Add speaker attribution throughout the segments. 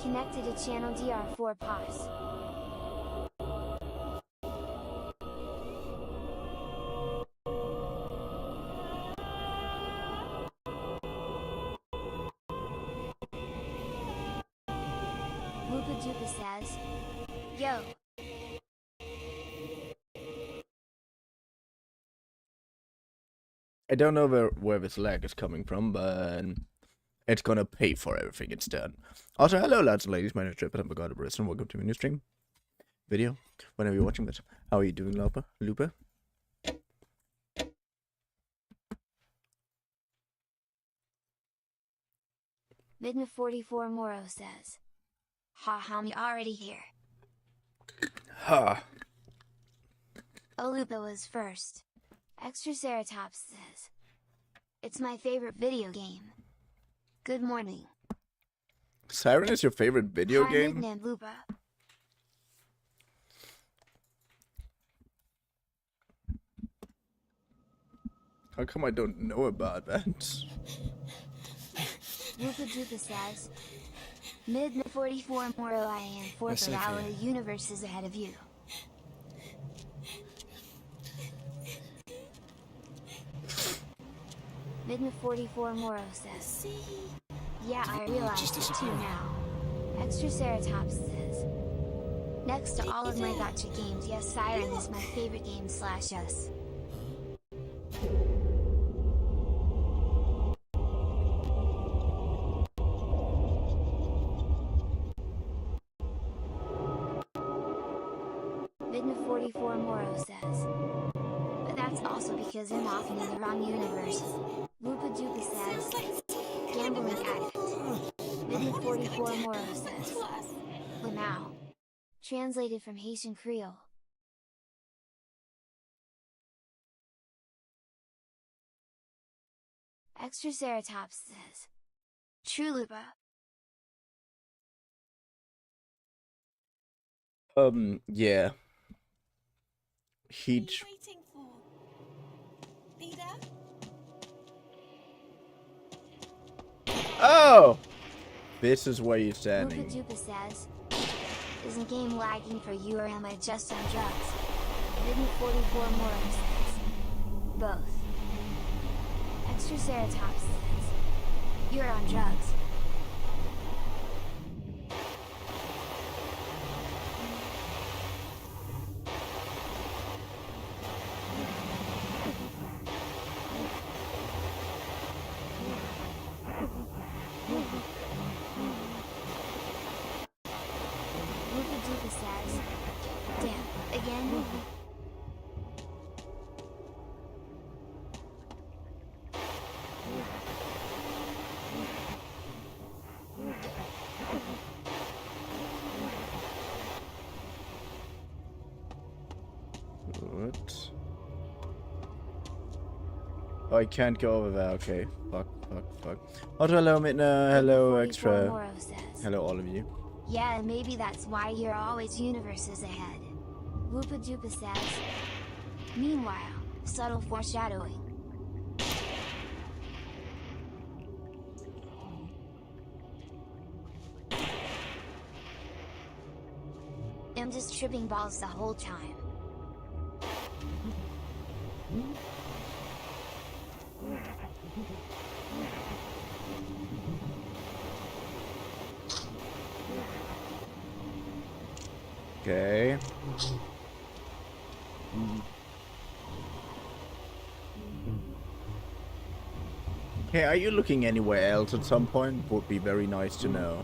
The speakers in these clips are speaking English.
Speaker 1: Connected to channel DR4 pause. Vtuber says, yo.
Speaker 2: I don't know where this lag is coming from, but it's gonna pay for everything it's done. Also, hello lads and ladies, my name is Trip, and I'm a Barista, and welcome to my new stream video. Whenever you're watching this, how are you doing, Lupa?
Speaker 1: Vidna44 Moro says, ha, I'm already here.
Speaker 2: Ha.
Speaker 1: Olupa was first. Extra Ceratops says, it's my favorite video game. Good morning.
Speaker 2: Siren is your favorite video
Speaker 1: Hi,
Speaker 2: game?
Speaker 1: Midna and Lupa.
Speaker 2: How come I don't know about that?
Speaker 1: Vtuber says, Midna44 Moro I am 4
Speaker 3: That's
Speaker 1: but our
Speaker 3: okay.
Speaker 1: universe is ahead of you. Midna44 Moro says, yeah, I realize it too now. Extra Ceratops says, next to all of my gotcha games, yes, Siren is my favorite game / us. Vidna44 Moro says, but that's also because I'm often in the wrong universe. Vtuber says, gambling addict. Vidna44 Moro says, Lamau. Translated from Haitian Creole. Extra Ceratops says, true Lupa.
Speaker 2: Yeah.
Speaker 4: What are you waiting for? Leader?
Speaker 2: Oh! This is where you're standing.
Speaker 1: Vtuber says, isn't game lagging for you or am I just on drugs? Vidna44 Moro says, both. Extra Ceratops says, you're on drugs. Vtuber says, damn, again?
Speaker 2: What? Oh, I can't go over there. Okay. Fuck. Oh, hello, Midna. Hello,
Speaker 1: Vidna44
Speaker 2: Extra.
Speaker 1: Moro says,
Speaker 2: Hello, all of you.
Speaker 1: yeah, and maybe that's why you're always universes ahead. Vtuber says, meanwhile, subtle foreshadowing. I'm just tripping balls the whole time.
Speaker 2: Okay. Hey, are you looking anywhere else at some point? Would be very nice to know.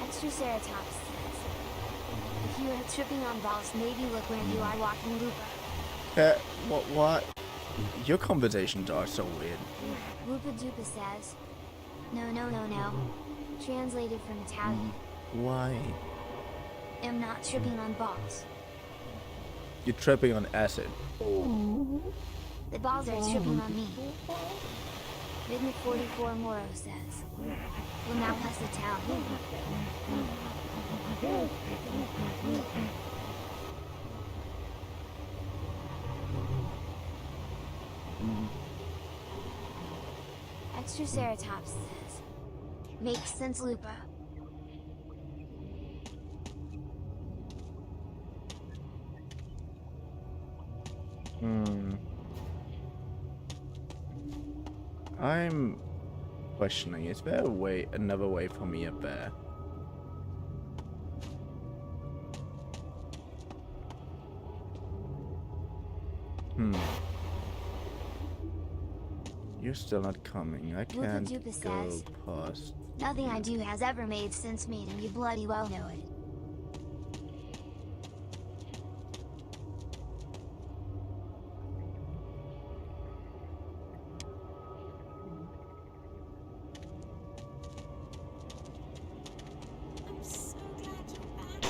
Speaker 1: Extra Ceratops says, if you are tripping on balls, maybe look where you are walking Lupa.
Speaker 2: What? Your conversations are so weird.
Speaker 1: Vtuber says, no. Translated from Italian.
Speaker 2: Why?
Speaker 1: I'm not tripping on balls.
Speaker 2: You're tripping on acid.
Speaker 1: The balls are tripping on me. Vidna44 Moro says, well now plus Italian. Extraceratops says. Makes sense, Lupa.
Speaker 2: I'm questioning, is there another way for me up there? You're still not coming. I can't
Speaker 1: Vtuber
Speaker 2: go
Speaker 1: says,
Speaker 2: past.
Speaker 1: nothing I do has ever made sense, made, and you bloody well know it.
Speaker 4: I'm so glad you're back.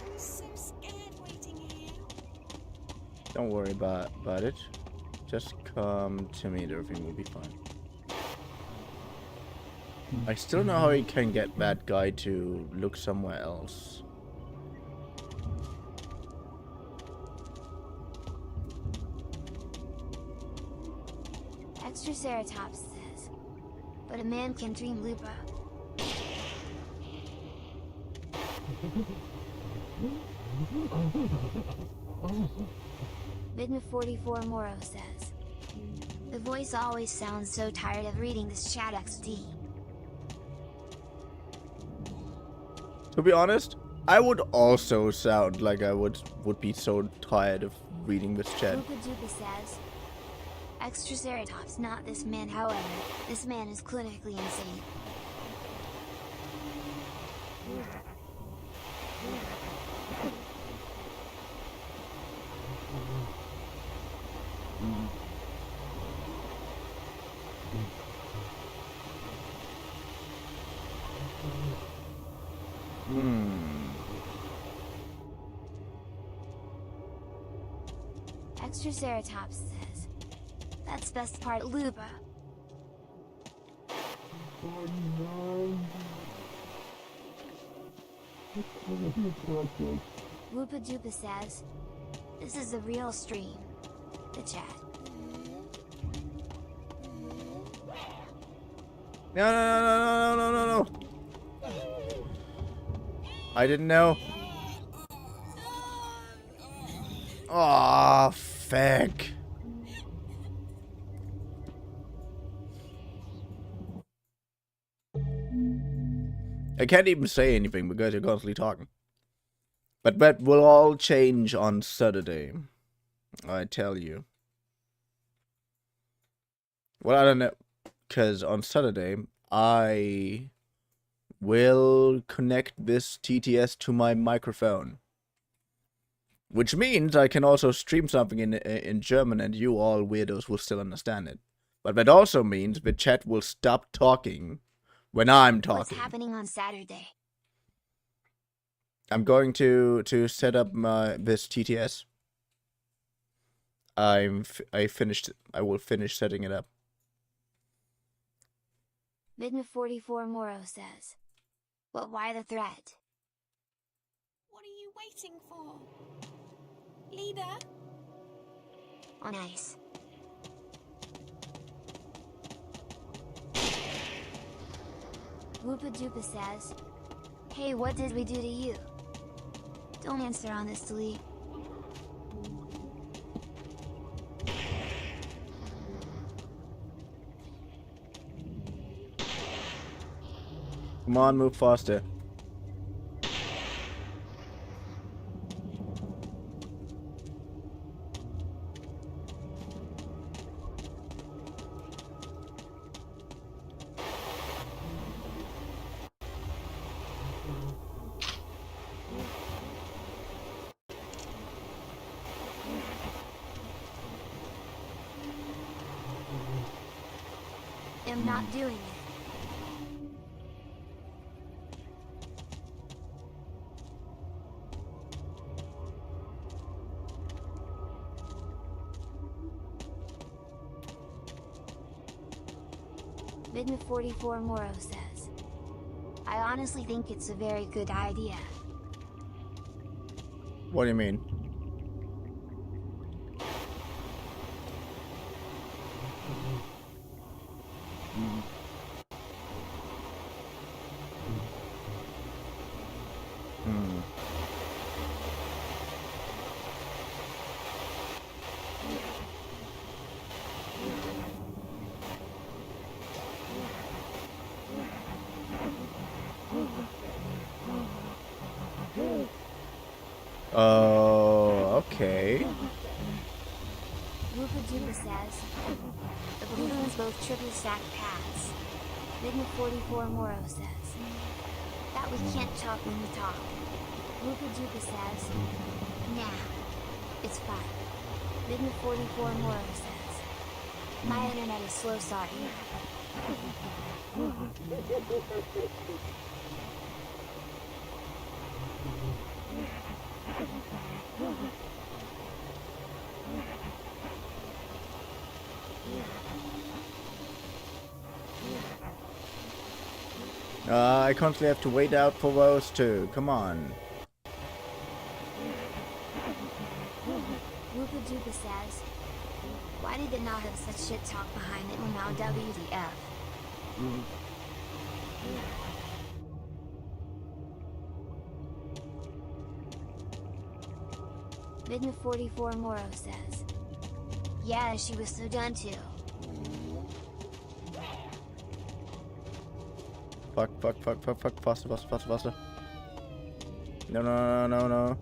Speaker 4: I'm so scared waiting here.
Speaker 2: Don't worry about it. Just come to me, everything will be fine. I still don't know how he can get that guy to look somewhere else.
Speaker 1: Extraceratops says, but a man can dream, Lupa. Vidna44 Moro says, the voice always sounds so tired of reading this chat XD.
Speaker 2: To be honest, I would also sound like I would be so tired of reading this chat.
Speaker 1: Vtuber says, Extraceratops not this man, however, this man is clinically insane. Extraceratops says, that's best part, Lupa. Vtuber says, this is the real stream. The chat.
Speaker 2: No. I didn't know. Aw, feck. I can't even say anything because you're constantly talking. But that will all change on Saturday. I tell you. Well, I don't know. Because on Saturday, I will connect this TTS to my microphone. Which means I can also stream something in German and you all weirdos will still understand it. But that also means the chat will stop talking when I'm talking.
Speaker 1: What's happening on Saturday?
Speaker 2: I'm going to set up this TTS. I will finish setting it up.
Speaker 1: Vidna44 Moro says, but why the threat?
Speaker 4: What are you waiting for? Leader?
Speaker 1: On ice. Vtuber says, hey, what did we do to you? Don't answer honestly.
Speaker 2: Come on, move faster.
Speaker 1: I'm not doing it. Vidna44 Moro says, I honestly think it's a very good idea.
Speaker 2: What do you mean?
Speaker 1: says, the balloons both triple stack paths. Vidna44 Moro says, that we can't talk when we talk. Wtuber says, nah, it's fine. Vidna44 Moro says, my internet is slow, sorry.
Speaker 2: I constantly have to wait out for those two. Come on.
Speaker 1: Wtuber says, why did it not have such shit talk behind it when now WTF? Vidna44 Moro says, yeah, she was so done too.
Speaker 2: Fuck, faster. No.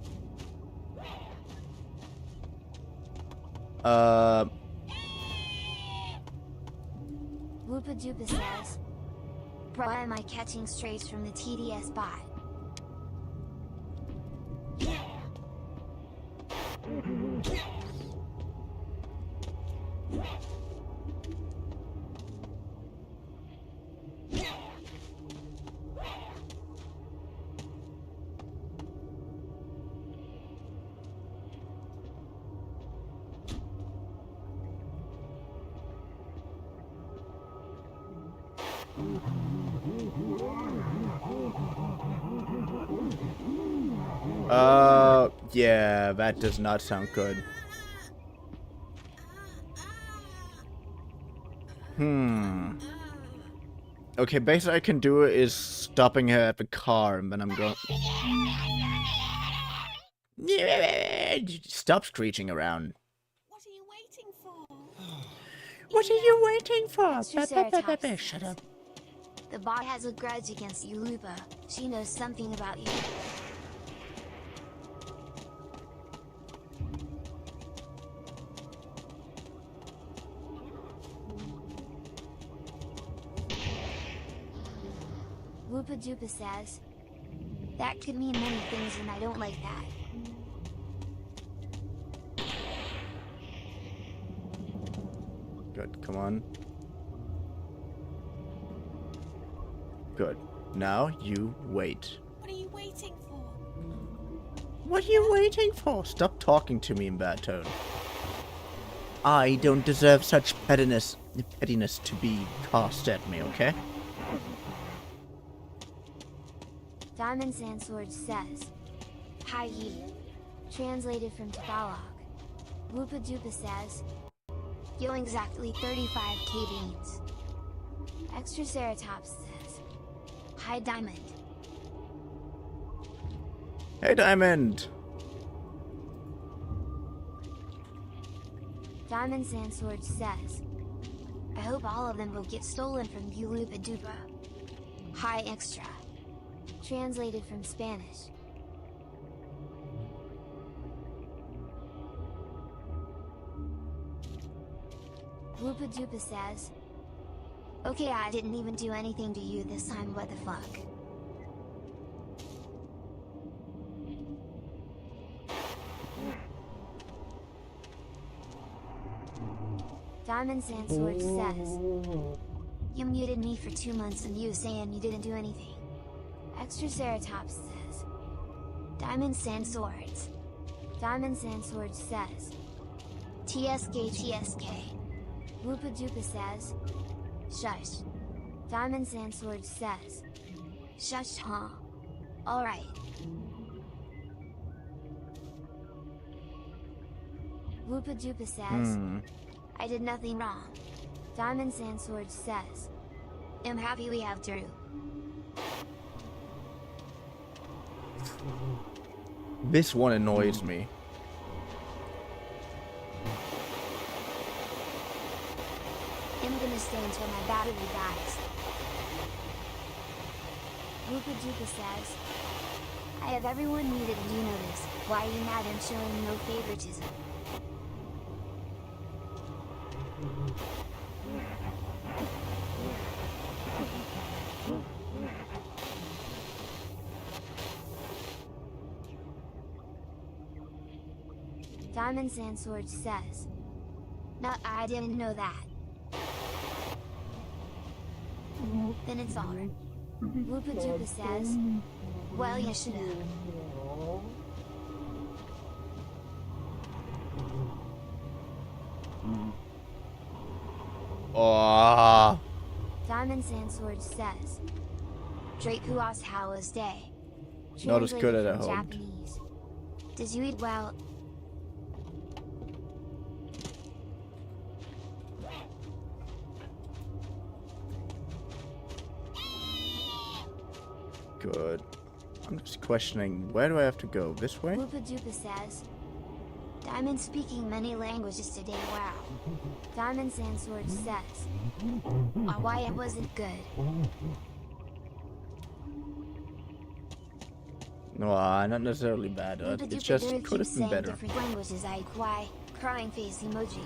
Speaker 1: Wtuber says, why am I catching strays from the TDS bot?
Speaker 2: Yeah, that does not sound good. Okay, best I can do is stopping her at the car, and then I'm going. Stop screeching around.
Speaker 4: What are you waiting for?
Speaker 2: What are you waiting for?
Speaker 1: Triceratops.
Speaker 2: Shut up.
Speaker 1: The bot has a grudge against you, Lupa. She knows something about you. Wtuber says, that could mean many things and I don't like that.
Speaker 2: Good, come on. Good. Now you wait.
Speaker 4: What are you waiting for?
Speaker 2: What are you waiting for? Stop talking to me in that tone. I don't deserve such pettiness to be cast at me, okay?
Speaker 1: Diamond Sandsword says, hi ye. Translated from Tagalog. Wtuber says, yo exactly 35k beans. Extraceratops says, hi Diamond.
Speaker 2: Hey, Diamond!
Speaker 1: Diamond Sandsword says, I hope all of them will get stolen from you, Wtuber. Hi Extra. Translated from Spanish. Wtuber says, okay, I didn't even do anything to you this time, what the fuck? Diamond Sandsword says, you muted me for 2 months and you saying you didn't do anything. Extraceratops says, Diamond Sandswords. Diamond Sandsword says, TSK. Wtuber says, shush. Diamond Sandsword says, shush huh? Alright. Wtuber says, I did nothing wrong. Diamond Sandsword says, I'm happy we have Drew.
Speaker 2: This one annoys me.
Speaker 1: I'm gonna stay until my battery dies. Wtuber says, I have everyone muted and you know this. Why are you mad and showing no favoritism? Diamond Sandsword says. Nah, I didn't know that. Then it's alright. Wtuber says. Well, you should've.
Speaker 2: Oh.
Speaker 1: Diamond Sandsword says. Drake who asked how was day.
Speaker 2: Not as good as I
Speaker 1: Translated from
Speaker 2: hoped.
Speaker 1: Japanese. Did you eat well?
Speaker 2: Good. I'm just questioning, where do I have to go? This way?
Speaker 1: Wtuber says. Diamond speaking many languages today, wow. Diamond Sandsword says. Why it wasn't good.
Speaker 2: No, not necessarily bad. It
Speaker 1: Wtuber
Speaker 2: just
Speaker 1: keeps
Speaker 2: could have been
Speaker 1: saying
Speaker 2: better.
Speaker 1: different languages, I cry, crying face emoji.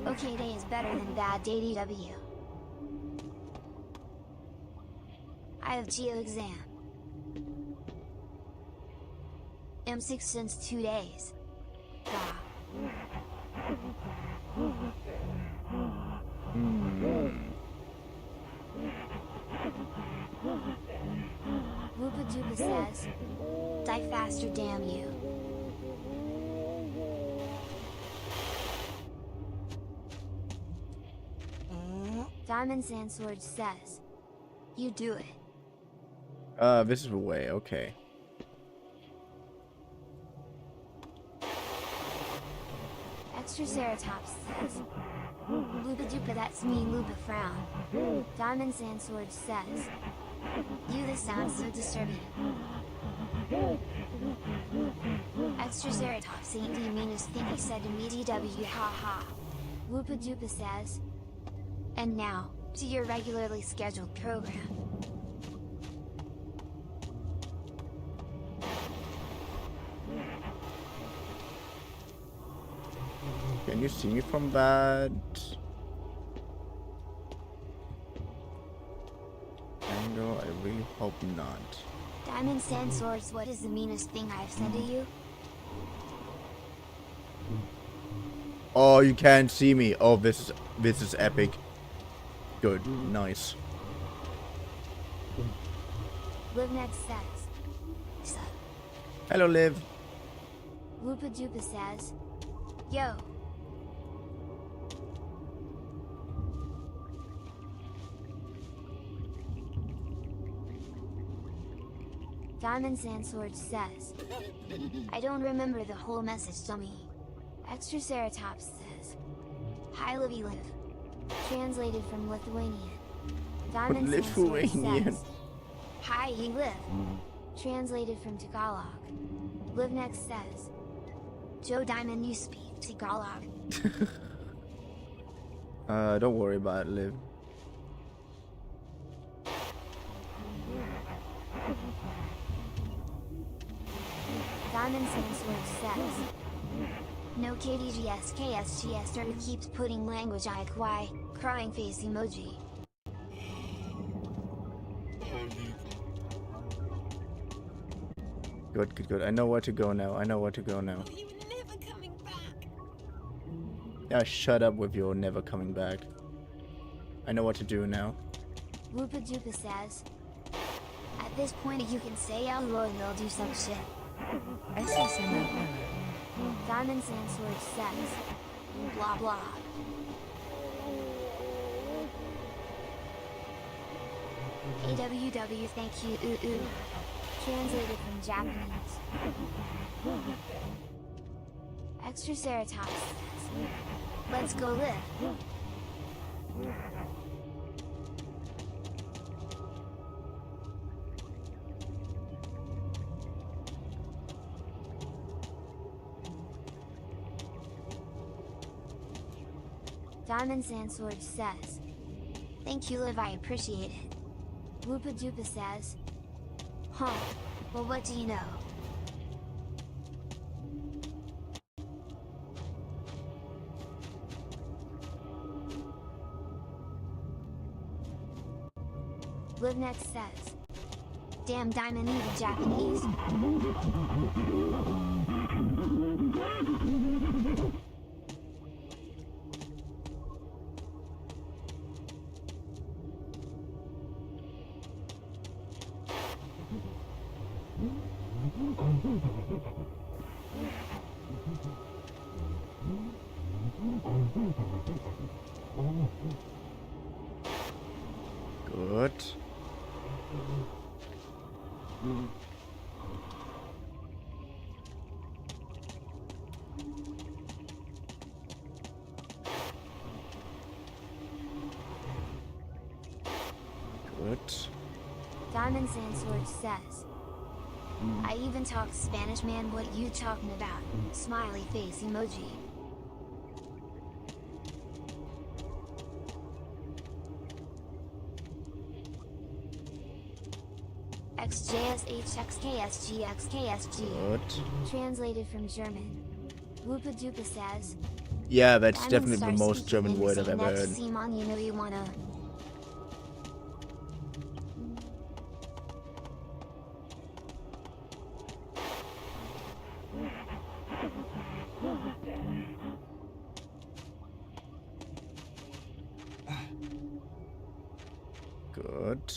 Speaker 1: Okay day is better than bad ADW. I have GEO exam. M6 since 2 days. Gah. Wtuber says. Die faster, damn you. Diamond Sandsword says. You do it.
Speaker 2: This is the way, okay.
Speaker 1: Extra Ceratops says. Wtuber, that's me, Lupa frown. Diamond Sandsword says. You, this sounds so disturbing. Extra Ceratops ain't the meanest thing he said to me, DW, haha. Wtuber says. And now, to your regularly scheduled program.
Speaker 2: Can you see me from that angle? I really hope not.
Speaker 1: Diamond Sandswords, what is the meanest thing I've said to you?
Speaker 2: Oh, you can't see me. Oh, this is epic. Good, nice.
Speaker 1: Live next says. Sup.
Speaker 2: Hello, Liv.
Speaker 1: Wtuber says. Yo. Diamond Sandsword says. I don't remember the whole message, dummy. Extra Ceratops says. Hi, Livy Liv. Translated from Lithuanian. Diamond Sandsword
Speaker 2: Lithuanian.
Speaker 1: says. Hi, ye live. Translated from Tagalog. Live next says. Joe Diamond, you speak Tagalog.
Speaker 2: Don't worry about it, Liv.
Speaker 1: Diamond Sandsword says. No KDGS KSGS Dirty keeps putting language IQI, crying face emoji.
Speaker 2: Good. I know where to go now.
Speaker 4: Oh, you were never coming back.
Speaker 2: Yeah, shut up with your never coming back. I know what to do now.
Speaker 1: Wtuber says. At this point you can say LOL and they'll do some shit. Diamond Sandsword says. Blah blah. AWW thank you Translated from Japanese. Extra Ceratops says. Let's go live. Diamond Sandsword says, "Thank you, Liv, I appreciate it." Wtuber says, "Huh, well, what do you know?" Livnex says, "Damn, Diamond, even Japanese."
Speaker 2: Good. Good.
Speaker 1: Diamond Sandsword says, "I even talk Spanish, man, what you talking about?" Smiley face emoji. XJSHXKSGXKSG.
Speaker 2: Good.
Speaker 1: Translated from German. Wtuber says,
Speaker 2: Yeah, that's
Speaker 1: "Diamond,
Speaker 2: definitely the
Speaker 1: start
Speaker 2: most
Speaker 1: speaking
Speaker 2: German
Speaker 1: and
Speaker 2: word I've
Speaker 1: saying
Speaker 2: ever
Speaker 1: that to
Speaker 2: heard.
Speaker 1: Simon, you know you wanna."
Speaker 2: Good.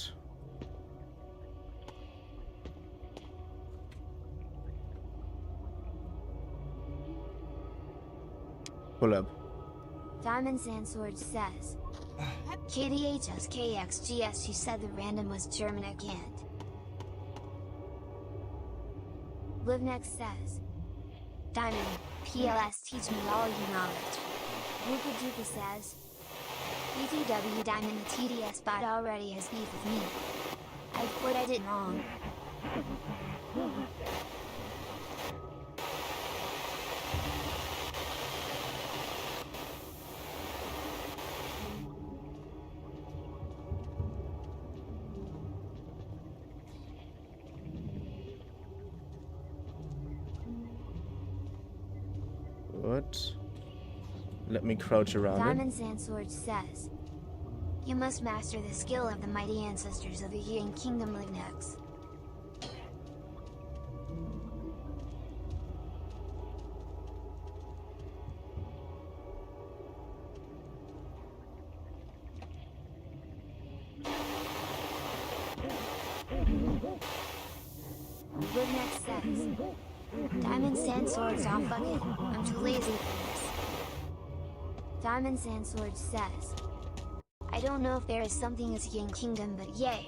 Speaker 2: Pull up.
Speaker 1: Diamond Sandsword says, "KDHSKXGS, she said the random was German, I can't." Livnex says, "Diamond, PLS, teach me all your knowledge." Wtuber says, "BTW Diamond, the TDS bot already has beef with me. I thought I did wrong."
Speaker 2: Good. Let me crouch around it.
Speaker 1: Diamond Sandsword says, "You must master the skill of the mighty ancestors of the Yang Kingdom, Livnex." Livnex says, "Diamond Sandsword's off, fuck it, I'm too lazy for this." Diamond Sandsword says, "I don't know if there is something as Yang Kingdom, but yay."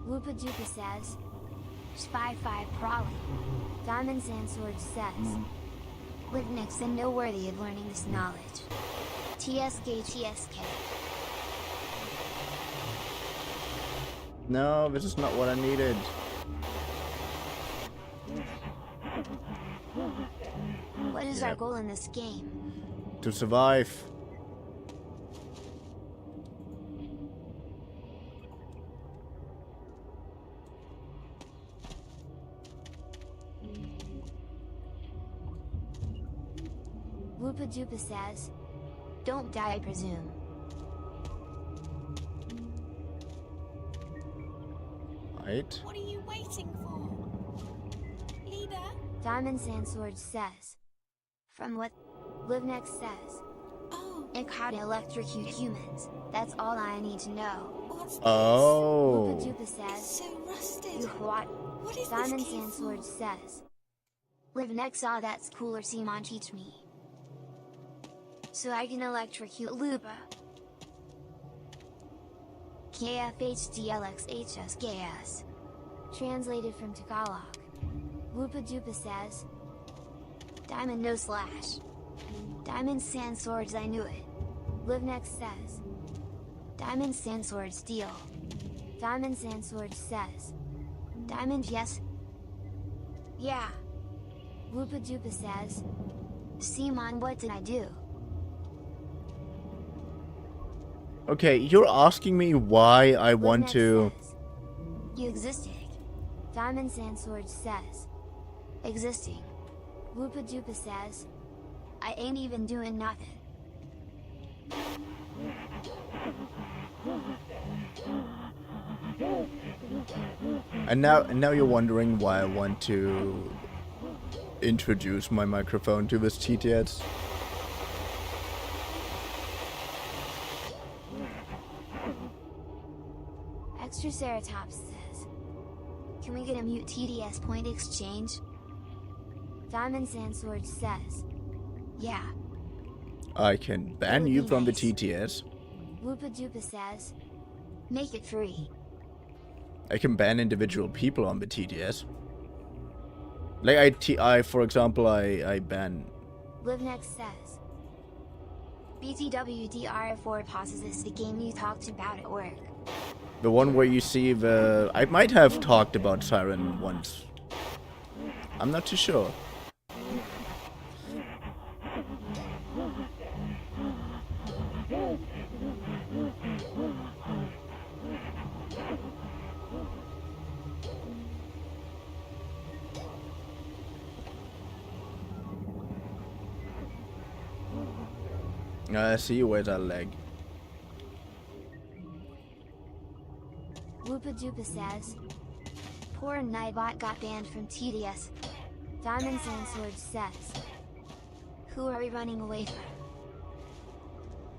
Speaker 1: Wtuber says, "Spy 5 Prolly." Diamond Sandsword says, "Livnex and no worthy of learning this knowledge. TSK.
Speaker 2: No, this is not what I needed.
Speaker 1: What is our goal in this game?"
Speaker 2: To survive.
Speaker 1: Wtuber says, "Don't die, I presume."
Speaker 2: Right.
Speaker 4: What are you waiting for? Leader?
Speaker 1: Diamond Sandsword says, "From what Livnex says,
Speaker 4: Oh,
Speaker 1: it how to electrocute humans. That's all I need to know."
Speaker 4: what's this?
Speaker 2: Oh.
Speaker 1: Wtuber
Speaker 4: It's
Speaker 1: says,
Speaker 4: so rusted.
Speaker 1: "You what?"
Speaker 4: What is
Speaker 1: Diamond
Speaker 4: this key
Speaker 1: Sandsword
Speaker 4: for?
Speaker 1: says, "Livnex, ah, that's cooler, Simon, teach me. So I can electrocute Luba." KFHDLXHSKS. Translated from Tagalog. Wtuber says, "Diamond no slash. Diamond Sandswords, I knew it." Livnex says, "Diamond Sandswords deal." Diamond Sandswords says, "Diamond yes." Yeah. Wtuber says. Simon, what did I do?
Speaker 2: Okay, you're asking me why I want
Speaker 1: Livnex
Speaker 2: to...
Speaker 1: says, you existed. Diamond Sandsword says. Existing. Wtuber says. I ain't even doing nothing.
Speaker 2: And now you're wondering why I want to introduce my microphone to this TTS.
Speaker 1: Extra Ceratops says. Can we get a mute TDS point exchange? Diamond Sandsword says. Yeah.
Speaker 2: I can ban
Speaker 1: would
Speaker 2: you
Speaker 1: be
Speaker 2: from
Speaker 1: nice.
Speaker 2: the TTS.
Speaker 1: Wtuber says. Make it free.
Speaker 2: I can ban individual people on the TTS. Like for example, I ban...
Speaker 1: Livnex says. BTWDR4 pauses is the game you talked about at work.
Speaker 2: The one where you see the... I might have talked about Siren once. I'm not too sure. See, where's that leg?
Speaker 1: Wtuber says. Poor Nightbot got banned from TDS. Diamond Sandsword says. Who are we running away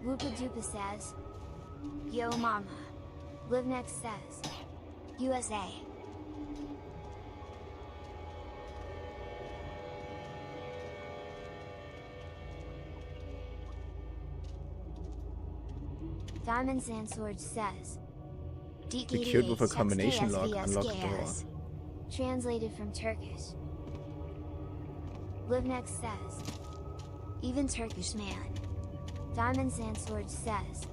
Speaker 1: from? Wtuber says. Yo mama. Livnex says. USA. Diamond Sandsword says.
Speaker 2: The cute with a combination lock unlocks the door.
Speaker 1: Translated from Turkish. Livnex says. Even Turkish man. Diamond Sandsword says.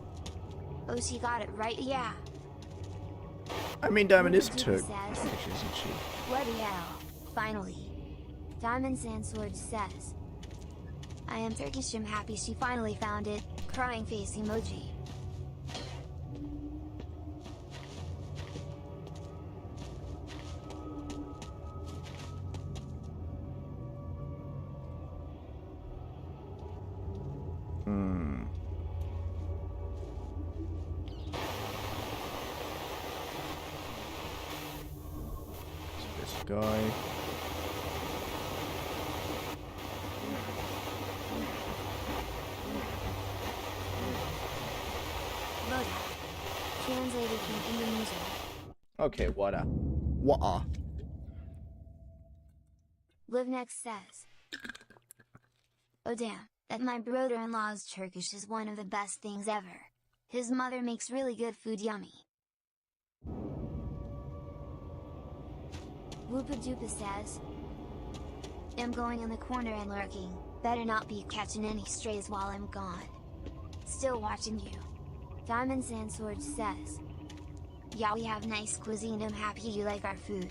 Speaker 1: Oh, she got it right, yeah.
Speaker 2: I mean, Diamond is
Speaker 1: Wtuber
Speaker 2: Turk.
Speaker 1: says.
Speaker 2: Actually, isn't she?
Speaker 1: Bloody hell. Finally. Diamond Sandsword says. I am Turkish, I'm happy she finally found it. Crying face emoji.
Speaker 2: This guy.
Speaker 1: Loda. Translated from Indonesia.
Speaker 2: Okay, what?
Speaker 1: Livnex says. Oh damn, that my brother-in-law's Turkish is one of the best things ever. His mother makes really good food, yummy. Wtuber says. I'm going in the corner and lurking, better not be catching any strays while I'm gone. Still watching you. Diamond Sandsword says. Yeah, we have nice cuisine, I'm happy you like our food.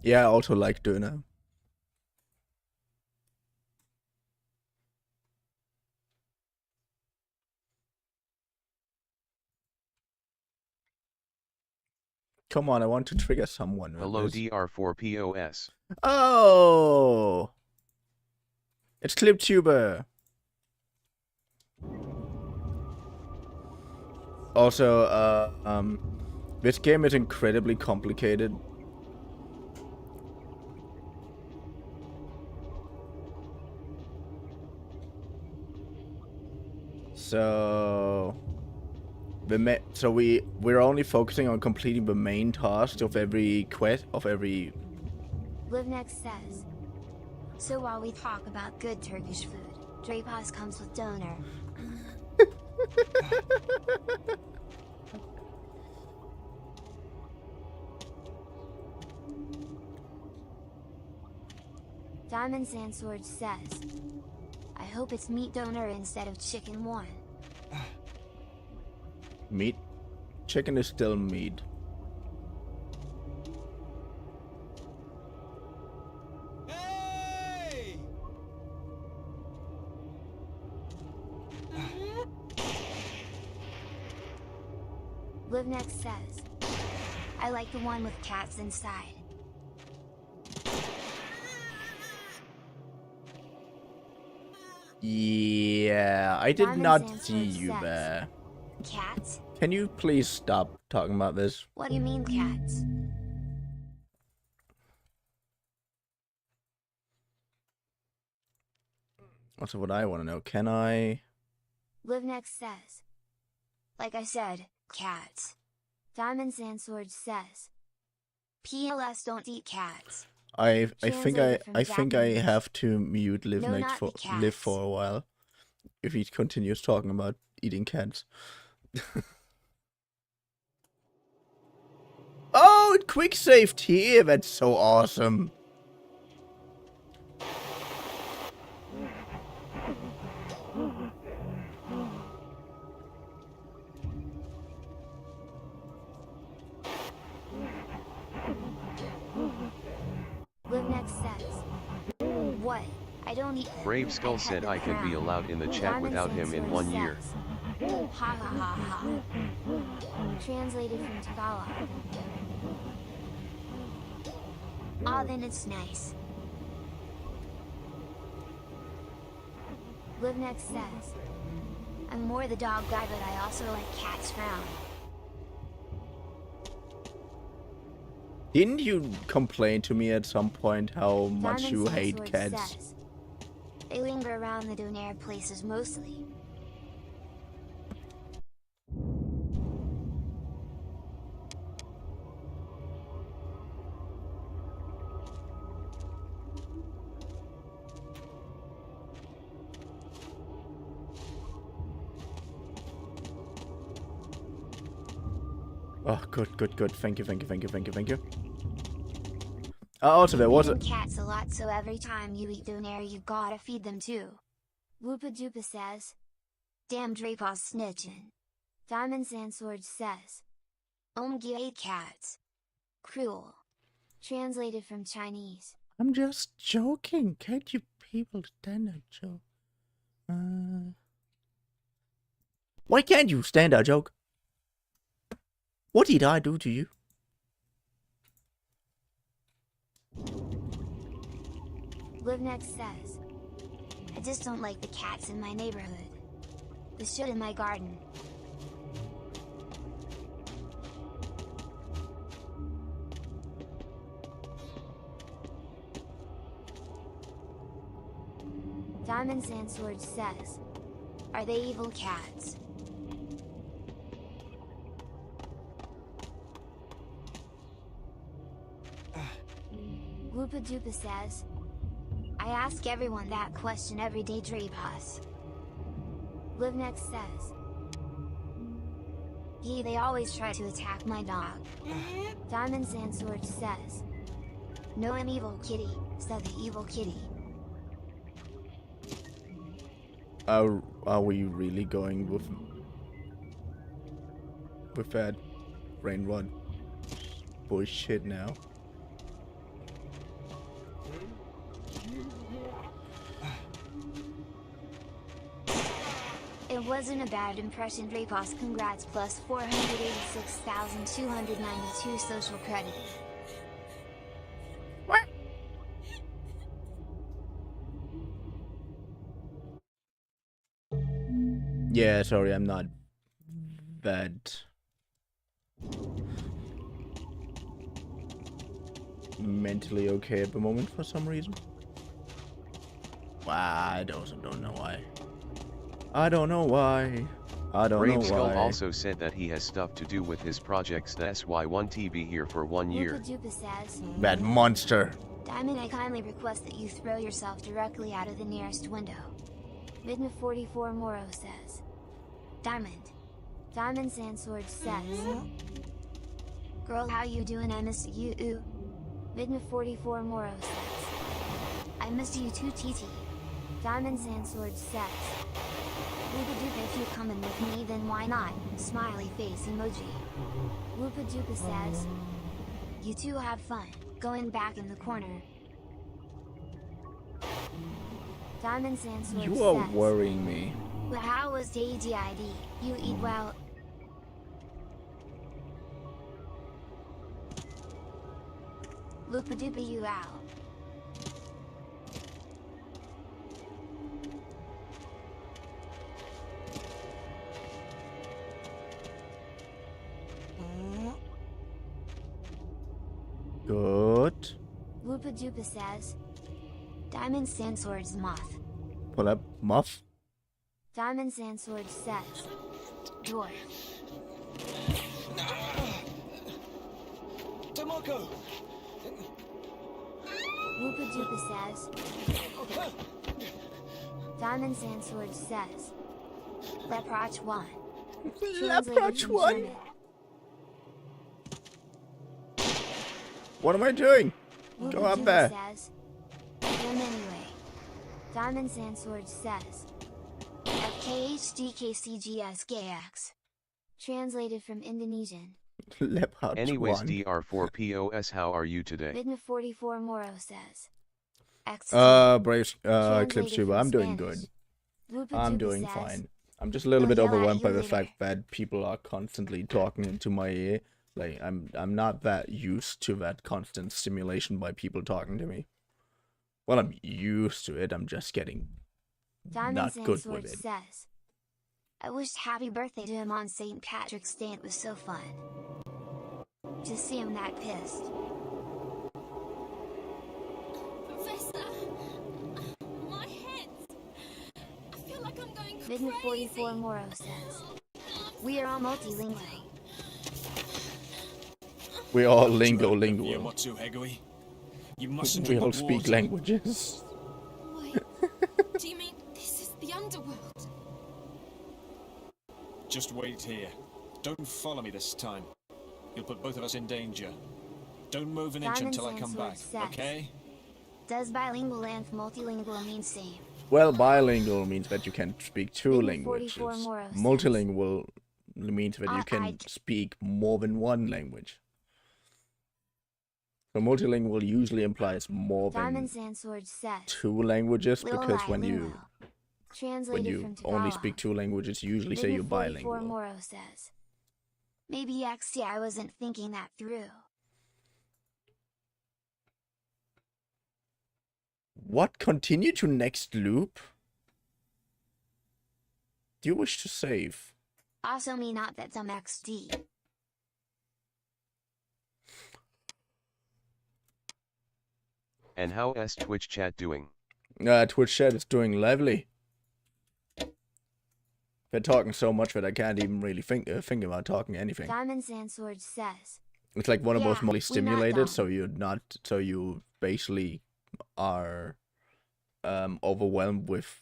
Speaker 2: Yeah, I also like Döner. Come on, I want to trigger someone. with
Speaker 3: Hello
Speaker 2: this.
Speaker 3: DR4POS.
Speaker 2: Oh! It's GERVtuber. Also, this game is incredibly complicated. So we're only focusing on completing the main tasks of every quest of every.
Speaker 1: Livnex says. So while we talk about good Turkish food, Drapos comes with donor. Diamond Sandsword says. I hope it's meat donor instead of chicken one.
Speaker 2: Meat, chicken is still meat.
Speaker 3: Hey!
Speaker 1: Live Next says, I like the one with cats inside.
Speaker 2: Yeah, I did
Speaker 1: Diamond
Speaker 2: not
Speaker 1: Sandstorm
Speaker 2: see you
Speaker 1: says,
Speaker 2: there.
Speaker 1: Cats?
Speaker 2: Can you please stop talking about this?
Speaker 1: What do you mean cats?
Speaker 2: Also, what I want to know, can I...
Speaker 1: Live Next says, like I said, cats. Diamond Sandsword says, PLS don't eat cats.
Speaker 2: I think I
Speaker 1: Japanese.
Speaker 2: have to mute Live
Speaker 1: No,
Speaker 2: Next
Speaker 1: not
Speaker 2: for
Speaker 1: the
Speaker 2: Live
Speaker 1: cats.
Speaker 2: for a while if he continues talking about eating cats. Oh, it quick saved here. That's so awesome.
Speaker 1: Live Next says, what? I don't eat them.
Speaker 5: Brave Skull
Speaker 1: I pet
Speaker 5: said
Speaker 1: the
Speaker 5: I can be
Speaker 1: crown.
Speaker 5: allowed in the chat
Speaker 1: Diamond
Speaker 5: without him in
Speaker 1: Sandsword
Speaker 5: 1 year.
Speaker 1: says, ha ha ha ha. Translated from Tagalog. Ah, then it's nice. Live Next says, I'm more the dog guy, but I also like cats frown.
Speaker 2: Didn't you complain to me at some point how much
Speaker 1: Diamond
Speaker 2: you hate
Speaker 1: Sandsword
Speaker 2: cats?
Speaker 1: says, they linger around the donair places mostly.
Speaker 2: Oh, good. Thank you. Also, there was a...
Speaker 1: Feeding cats a lot, so every time you eat donair you gotta feed them too. Wtuber says, damn Drapa's snitchin'. Diamond Sandsword says, Omgi ate cats. Cruel. Translated from Chinese.
Speaker 2: I'm just joking. Can't you people stand a joke? Why can't you stand a joke? What did I do to you?
Speaker 1: Live Next says, I just don't like the cats in my neighborhood. The shit in my garden. Diamond Sandsword says, are they evil cats? Wtuber says, I ask everyone that question every day, Drapas. Live Next says, they always try to attack my dog. Diamond Sandsword says, no, I'm evil kitty, said the evil kitty.
Speaker 2: Are we really going with that brain rot bullshit now?
Speaker 1: It wasn't a bad impression, Drapas. Congrats, plus 486,292 social credit.
Speaker 2: What? Yeah, sorry, I'm not that mentally okay at the moment for some reason. I also don't know why. I don't know why.
Speaker 5: Brave Skull also said that he has stuff to do with his projects. That's why 1TB here for 1 year.
Speaker 1: Wtuber says,
Speaker 2: That monster.
Speaker 1: Diamond, I kindly request that you throw yourself directly out of the nearest window. Midna 44 Moro says, Diamond. Diamond Sandsword says, girl, how you doing? I miss you. Midna 44 Moro says, I missed you too, TT. Diamond Sandsword says, Whoopadoop, if you're coming with me, then why not? Smiley face emoji. Whoopadoop says, you two have fun, going back in the corner. Diamond Sandsword
Speaker 2: You are
Speaker 1: says,
Speaker 2: worrying me.
Speaker 1: well, how was ADHD? You eat well. Whoopadoopa you out.
Speaker 2: Good.
Speaker 1: Whoopadoopa says, Diamond Sandsword's moth.
Speaker 2: Pull up. Muff.
Speaker 1: Diamond Sandsword says, dwarf.
Speaker 3: Tomoko!
Speaker 1: Whoopadoopa says, Diamond Sandsword says, Leproch 1.
Speaker 2: Leproch
Speaker 1: Translated from
Speaker 2: 1?
Speaker 1: German.
Speaker 2: What am I doing? Go up
Speaker 1: Whoopadoopa
Speaker 2: there.
Speaker 1: says, them anyway. Diamond Sandsword says, FKHDKCGSKX. Translated from Indonesian.
Speaker 2: Leproch
Speaker 5: Anyways,
Speaker 2: 1.
Speaker 5: DR4POS, how are you today?
Speaker 1: Vidna44 Moro says, X.
Speaker 2: Brave,
Speaker 1: Translated
Speaker 2: GERVtuber,
Speaker 1: from
Speaker 2: I'm doing
Speaker 1: Spanish.
Speaker 2: good.
Speaker 1: Whoopadoopa
Speaker 2: I'm doing
Speaker 1: says,
Speaker 2: fine. I'm just a little
Speaker 1: "I'll
Speaker 2: bit
Speaker 1: yell at
Speaker 2: overwhelmed
Speaker 1: you
Speaker 2: by the
Speaker 1: later."
Speaker 2: fact that people are constantly talking into my ear. Like, I'm not that used to that constant stimulation by people talking to me. Well, I'm used to it, I'm just getting
Speaker 1: Diamond
Speaker 2: not good
Speaker 1: Sandsword
Speaker 2: with it.
Speaker 1: says, I wished happy birthday to him on St. Patrick's Day. It was so fun to see him that pissed.
Speaker 4: Professor! My head! I feel like I'm going
Speaker 1: Vidna44
Speaker 4: crazy!
Speaker 1: Moro says, we are all multilingual.
Speaker 2: We all
Speaker 3: You're
Speaker 2: lingual.
Speaker 3: Matsu Hegui. You mustn't
Speaker 2: We
Speaker 3: drink
Speaker 2: all
Speaker 3: the
Speaker 2: speak
Speaker 3: water.
Speaker 2: languages.
Speaker 4: Wait, do you mean this is the underworld?
Speaker 3: Just wait here. Don't follow me this time. You'll put both of us in danger. Don't move an inch
Speaker 1: Diamond
Speaker 3: until I come back,
Speaker 1: Sandsword says,
Speaker 3: okay?
Speaker 1: does bilingual and multilingual mean same?
Speaker 2: Well, bilingual means that you can speak two
Speaker 1: Vidna44
Speaker 2: languages.
Speaker 1: Moro says,
Speaker 2: Multilingual means that you
Speaker 1: I-
Speaker 2: can speak more than one language. So multilingual usually implies more
Speaker 1: Diamond
Speaker 2: than
Speaker 1: Sandsword says,
Speaker 2: two languages,
Speaker 1: Lil
Speaker 2: because
Speaker 1: Lai
Speaker 2: when
Speaker 1: Lumo.
Speaker 2: you
Speaker 1: Translated from
Speaker 2: only
Speaker 1: Tagalog.
Speaker 2: speak two languages, you usually say you're
Speaker 1: Vidna44
Speaker 2: bilingual.
Speaker 1: Moro says, maybe XT, I wasn't thinking that through.
Speaker 2: What? Continue to next loop? Do you wish to save?
Speaker 1: Also me not that dumb XD.
Speaker 5: And how is Twitch chat doing?
Speaker 2: Twitch chat is doing lively. They're talking so much that I can't even really think about talking anything.
Speaker 1: Diamond Sandsword says,
Speaker 2: It's like one of those
Speaker 1: Yeah,
Speaker 2: more
Speaker 1: we're not
Speaker 2: stimulated,
Speaker 1: dumb.
Speaker 2: so you basically are overwhelmed with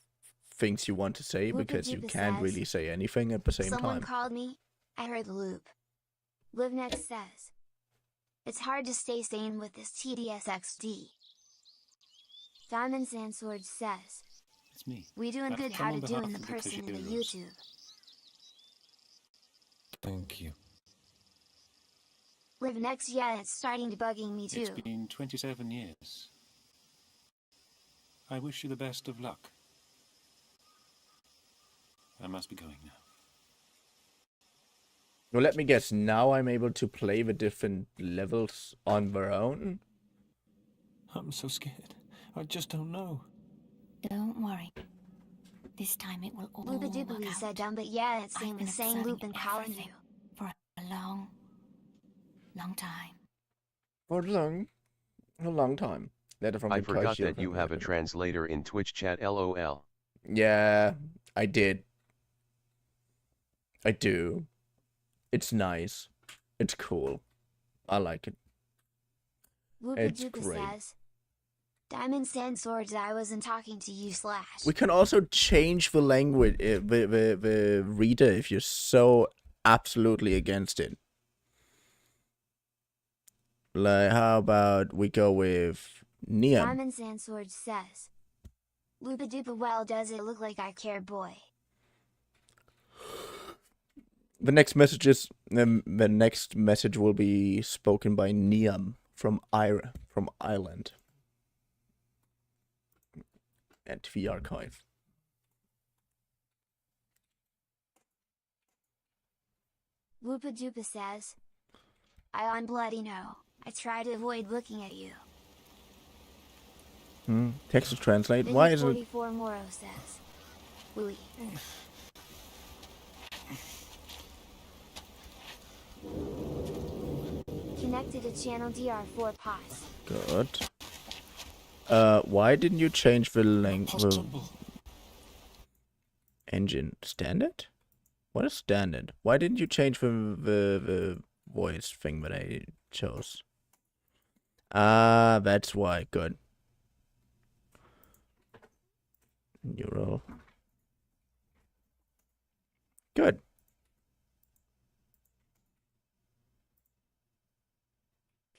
Speaker 2: things you want to say because you
Speaker 1: Whoopadoopa
Speaker 2: can't
Speaker 1: says,
Speaker 2: really say anything at the same
Speaker 1: someone
Speaker 2: time.
Speaker 1: called me, I heard the loop. LiveNext says, it's hard to stay sane with this tedious XD. Diamond Sandsword says,
Speaker 3: It's me.
Speaker 1: we doing
Speaker 3: I've
Speaker 1: good,
Speaker 3: come
Speaker 1: how
Speaker 3: on
Speaker 1: to do in
Speaker 3: behalf
Speaker 1: the
Speaker 3: of the
Speaker 1: person in the
Speaker 3: Kushikiros.
Speaker 1: YouTube.
Speaker 3: Thank you.
Speaker 1: LiveNext, yeah, it's starting to bugging me too.
Speaker 3: It's been 27 years. I wish you the best of luck. I must be going now.
Speaker 2: Well, let me guess, now I'm able to play the different levels on their own?
Speaker 3: I'm so scared. I just don't know.
Speaker 6: Don't worry. This time it will all work
Speaker 1: Whoopadoopa
Speaker 6: out.
Speaker 1: said dumb, but yeah, it's
Speaker 6: I've
Speaker 1: same
Speaker 6: been
Speaker 1: as saying
Speaker 6: observing
Speaker 1: loop and calling
Speaker 6: everything
Speaker 1: you.
Speaker 6: for a long, long time.
Speaker 2: For a long time. Letter from
Speaker 5: I
Speaker 2: the
Speaker 5: forgot
Speaker 2: Kashi
Speaker 5: that you have a translator in Twitch chat, lol.
Speaker 2: Yeah, I did. I do. It's nice. It's cool. I like it. It's
Speaker 1: Whoopadoopa
Speaker 2: great.
Speaker 1: says, Diamond Sandswords, I wasn't talking to you slash.
Speaker 2: We can also change the language, the reader, if you're so absolutely against it. Like, how about we go with Neon?
Speaker 1: Diamond Sandsword says, Whoopadoopa, well, does it look like I care, boy?
Speaker 2: The next message is the next message will be spoken by Niam from Ireland at the archive.
Speaker 1: Vtuber says, I on bloody know. I try to avoid looking at you.
Speaker 2: Text to translate. Why is it?
Speaker 1: 44 Moro says, Wooey. Connected to channel DR4 pause.
Speaker 2: Good. Why didn't you change the language engine? Standard? What is standard? Why didn't you change the voice thing that I chose? Ah, that's why. Good. Neural. Good.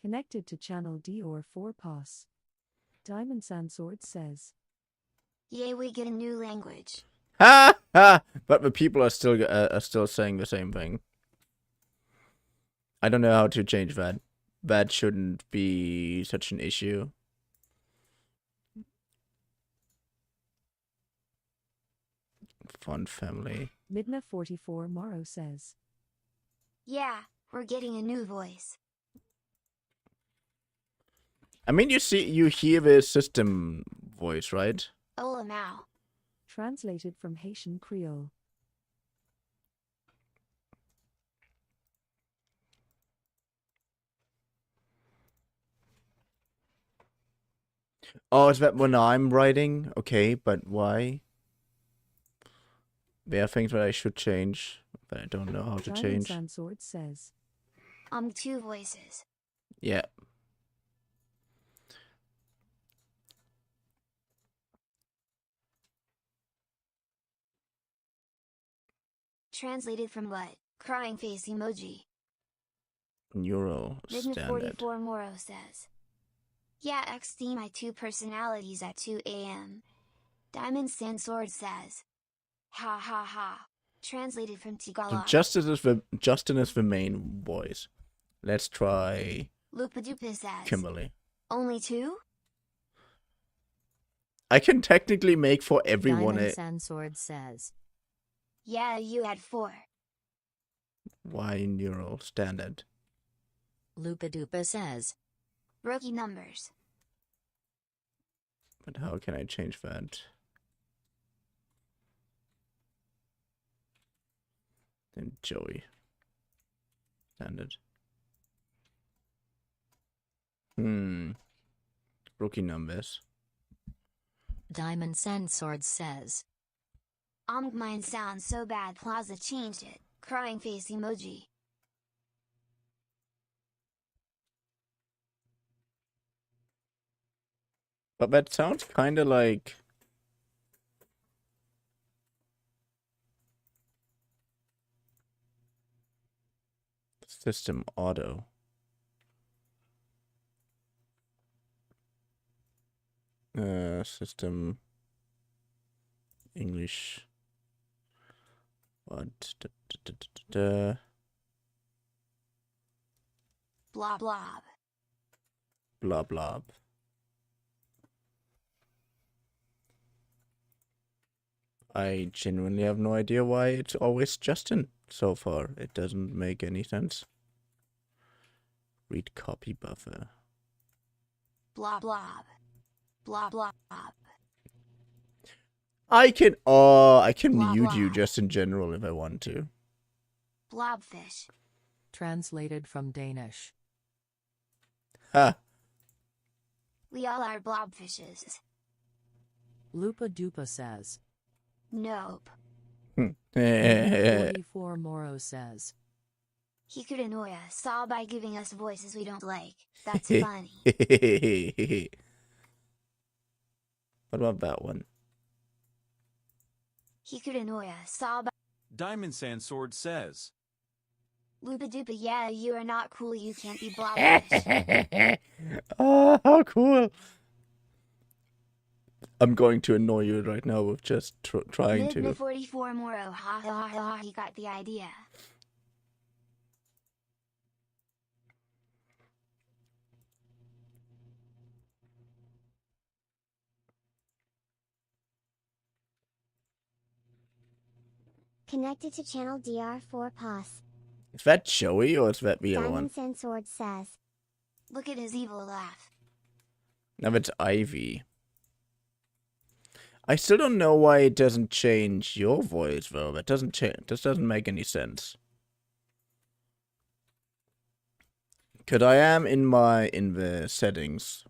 Speaker 7: Connected to channel DR4 pass. Diamond Sandsword says,
Speaker 1: Yay, we get a new language.
Speaker 2: Ha ha! But the people are still saying the same thing. I don't know how to change that. That shouldn't be such an issue. Fun family.
Speaker 7: Midna 44 Morrow says,
Speaker 1: Yeah, we're getting a new voice.
Speaker 2: I mean, you hear the system voice, right?
Speaker 1: Ola Mao.
Speaker 7: translated from Haitian Creole.
Speaker 2: Oh, is that when I'm writing? Okay, but why? There are things that I should change, but I don't know how to
Speaker 7: Diamond
Speaker 2: change.
Speaker 7: Sandsword says,
Speaker 1: Two voices.
Speaker 2: Yeah.
Speaker 1: Translated from what? Crying face emoji.
Speaker 2: Neural
Speaker 1: Midna
Speaker 2: standard.
Speaker 1: 44 Moro says. Yeah, XD my two personalities at 2 AM. Diamond Sandsword says. Ha ha ha. Translated from
Speaker 2: So
Speaker 1: Tagalog.
Speaker 2: Justin is the main voice. Let's try
Speaker 1: Lupadupa says.
Speaker 2: Kimberly.
Speaker 1: Only two?
Speaker 2: I can technically make for everyone
Speaker 8: Diamond
Speaker 2: a
Speaker 8: Sandsword says.
Speaker 1: Yeah, you had 4.
Speaker 2: Y neural standard.
Speaker 8: Lupadupa says.
Speaker 1: Rookie numbers.
Speaker 2: But how can I change that? Then Joey. Standard. Rookie numbers.
Speaker 8: Diamond Sandsword says.
Speaker 1: Mine sounds so bad Plaza changed it. Crying face emoji.
Speaker 2: But that sounds kinda like System Auto. System English. What?
Speaker 1: Blah blah.
Speaker 2: Blah blah. I genuinely have no idea why it's always Justin so far. It doesn't make any sense. Read copy buffer.
Speaker 1: Blah blah. Blah blah.
Speaker 2: I can
Speaker 1: Blah,
Speaker 2: mute you
Speaker 1: blah.
Speaker 2: just in general if I want to.
Speaker 1: Blobfish.
Speaker 8: Translated from Danish.
Speaker 2: Ha.
Speaker 1: We all are blobfishes.
Speaker 8: Lupadupa says.
Speaker 1: Nope.
Speaker 8: 44 Moro says.
Speaker 1: He could annoy us all by giving us voices we don't like. That's funny.
Speaker 2: What about that one?
Speaker 1: He could annoy us all by
Speaker 9: Diamond Sandsword says.
Speaker 1: Lupadupa. Yeah, you are not cool. You can't be blobfish.
Speaker 2: Oh, how cool! I'm going to annoy you right now with just trying
Speaker 1: Midna
Speaker 2: to.
Speaker 1: 44 Moro. Ha ha ha ha. He got the idea. Connected to channel DR4POS.
Speaker 2: Is that Joey or is that the other one?
Speaker 1: Diamond Sand Sword says. Look at his evil laugh.
Speaker 2: No, that's Ivy. I still don't know why it doesn't change your voice, though. That doesn't change. This doesn't make any sense. Cause I am in the settings.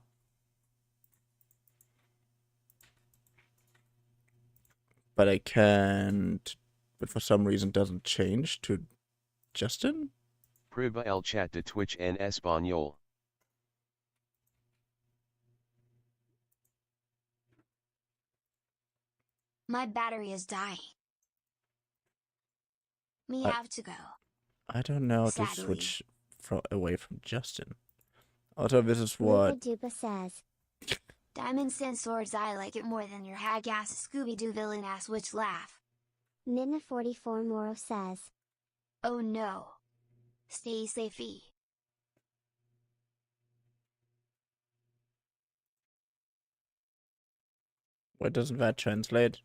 Speaker 2: But I can't. But for some reason, it doesn't change to Justin.
Speaker 5: Prueba el chat de Twitch en español.
Speaker 1: My battery is dying. Me have to go.
Speaker 2: I don't know how to
Speaker 1: Sadly.
Speaker 2: switch away from Justin. Also, this is what.
Speaker 1: Dupa says. Diamond Sand Sword's I like it more than your hag ass Scooby-Doo villain ass witch laugh. Midna44 Moro says. Oh no. Stay safey.
Speaker 2: What doesn't that translate?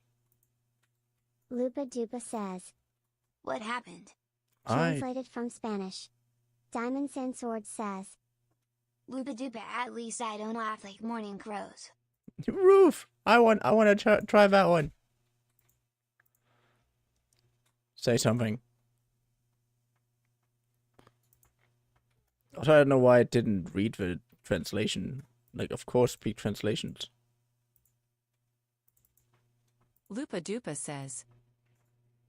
Speaker 1: Lupa Dupa says. What happened?
Speaker 2: I
Speaker 1: Translated from Spanish. Diamond Sand Sword says. Lupa Dupa, at least I don't laugh like morning crows.
Speaker 2: Roof. I want to try that one. Say something. Also, I don't know why it didn't read the translation. Like, of course, speak translations.
Speaker 8: Lupa Dupa says.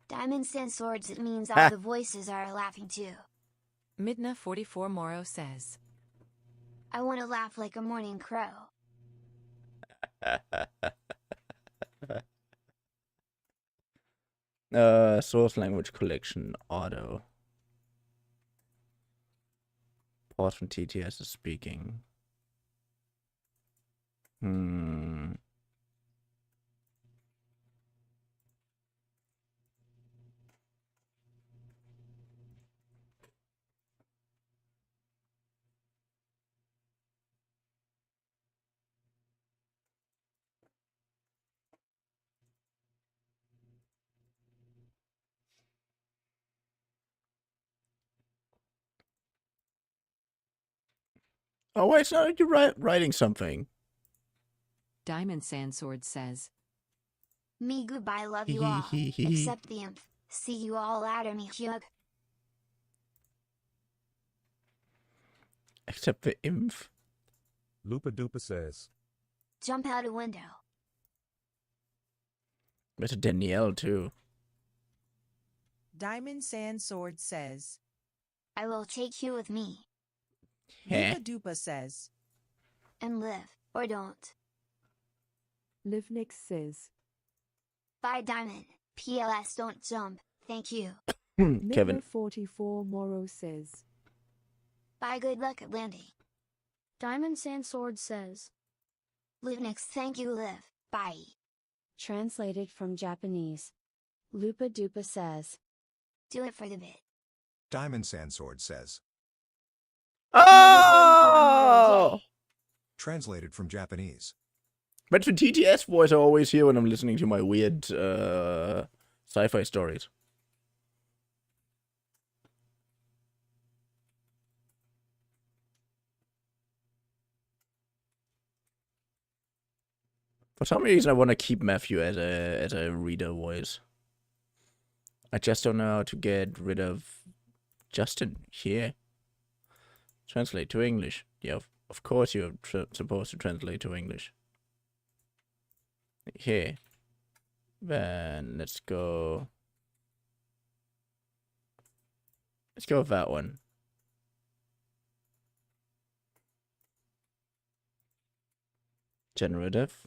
Speaker 1: Diamond Sand Swords, it means all the voices are laughing too.
Speaker 8: Midna44 Moro says.
Speaker 1: I want to laugh like a morning crow.
Speaker 2: Source language collection auto. Pause from TTS is speaking. Oh, wait, it's not like you're writing something.
Speaker 8: Diamond Sandsword says.
Speaker 1: Me goodbye, love you all. Except the imp. See you all later, me hug.
Speaker 2: Except the imp.
Speaker 9: Lupa Dupa says.
Speaker 1: Jump out a window.
Speaker 2: Better Danielle, too.
Speaker 10: Diamond Sand Sword says.
Speaker 1: I will take you with me.
Speaker 10: Lupa Dupa says.
Speaker 1: And live, or don't.
Speaker 7: Livnix says.
Speaker 1: Bye, Diamond. PLS don't jump. Thank you.
Speaker 2: Kevin.
Speaker 7: 44 Moro says.
Speaker 1: Bye, good luck at landing.
Speaker 11: Diamond Sand Sword says.
Speaker 1: Livnix, thank you, live. Bye.
Speaker 11: Translated from Japanese. Lupa Dupa says.
Speaker 1: Do it for the bit.
Speaker 12: Diamond Sandsword says.
Speaker 2: Oh!
Speaker 12: Translated from Japanese.
Speaker 2: But the TTS voice I always hear when I'm listening to my weird sci-fi stories. For some reason, I want to keep Matthew as a reader voice. I just don't know how to get rid of Justin here. Translate to English. Yeah, of course you're supposed to translate to English. Here. Then let's go. Let's go with that one. Generative.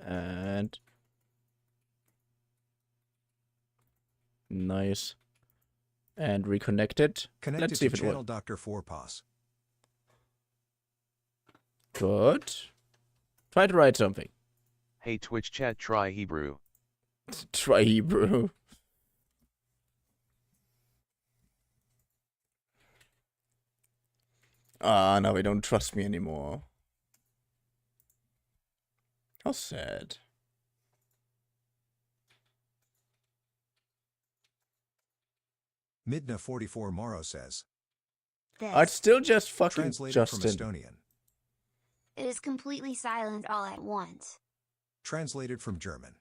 Speaker 2: And nice. And reconnected.
Speaker 12: Connected
Speaker 2: Let's see
Speaker 12: to
Speaker 2: if it
Speaker 12: channel
Speaker 2: works.
Speaker 12: Dr. Fourpass.
Speaker 2: Good. Try to write something.
Speaker 5: Hey Twitch chat, try Hebrew.
Speaker 2: Try Hebrew. Ah, now they don't trust me anymore. How sad.
Speaker 12: Midna44 Morrow says.
Speaker 2: I'd still just fucking
Speaker 12: Translated from
Speaker 2: Justin.
Speaker 12: Estonian.
Speaker 1: It is completely silent all at once.
Speaker 12: Translated from German.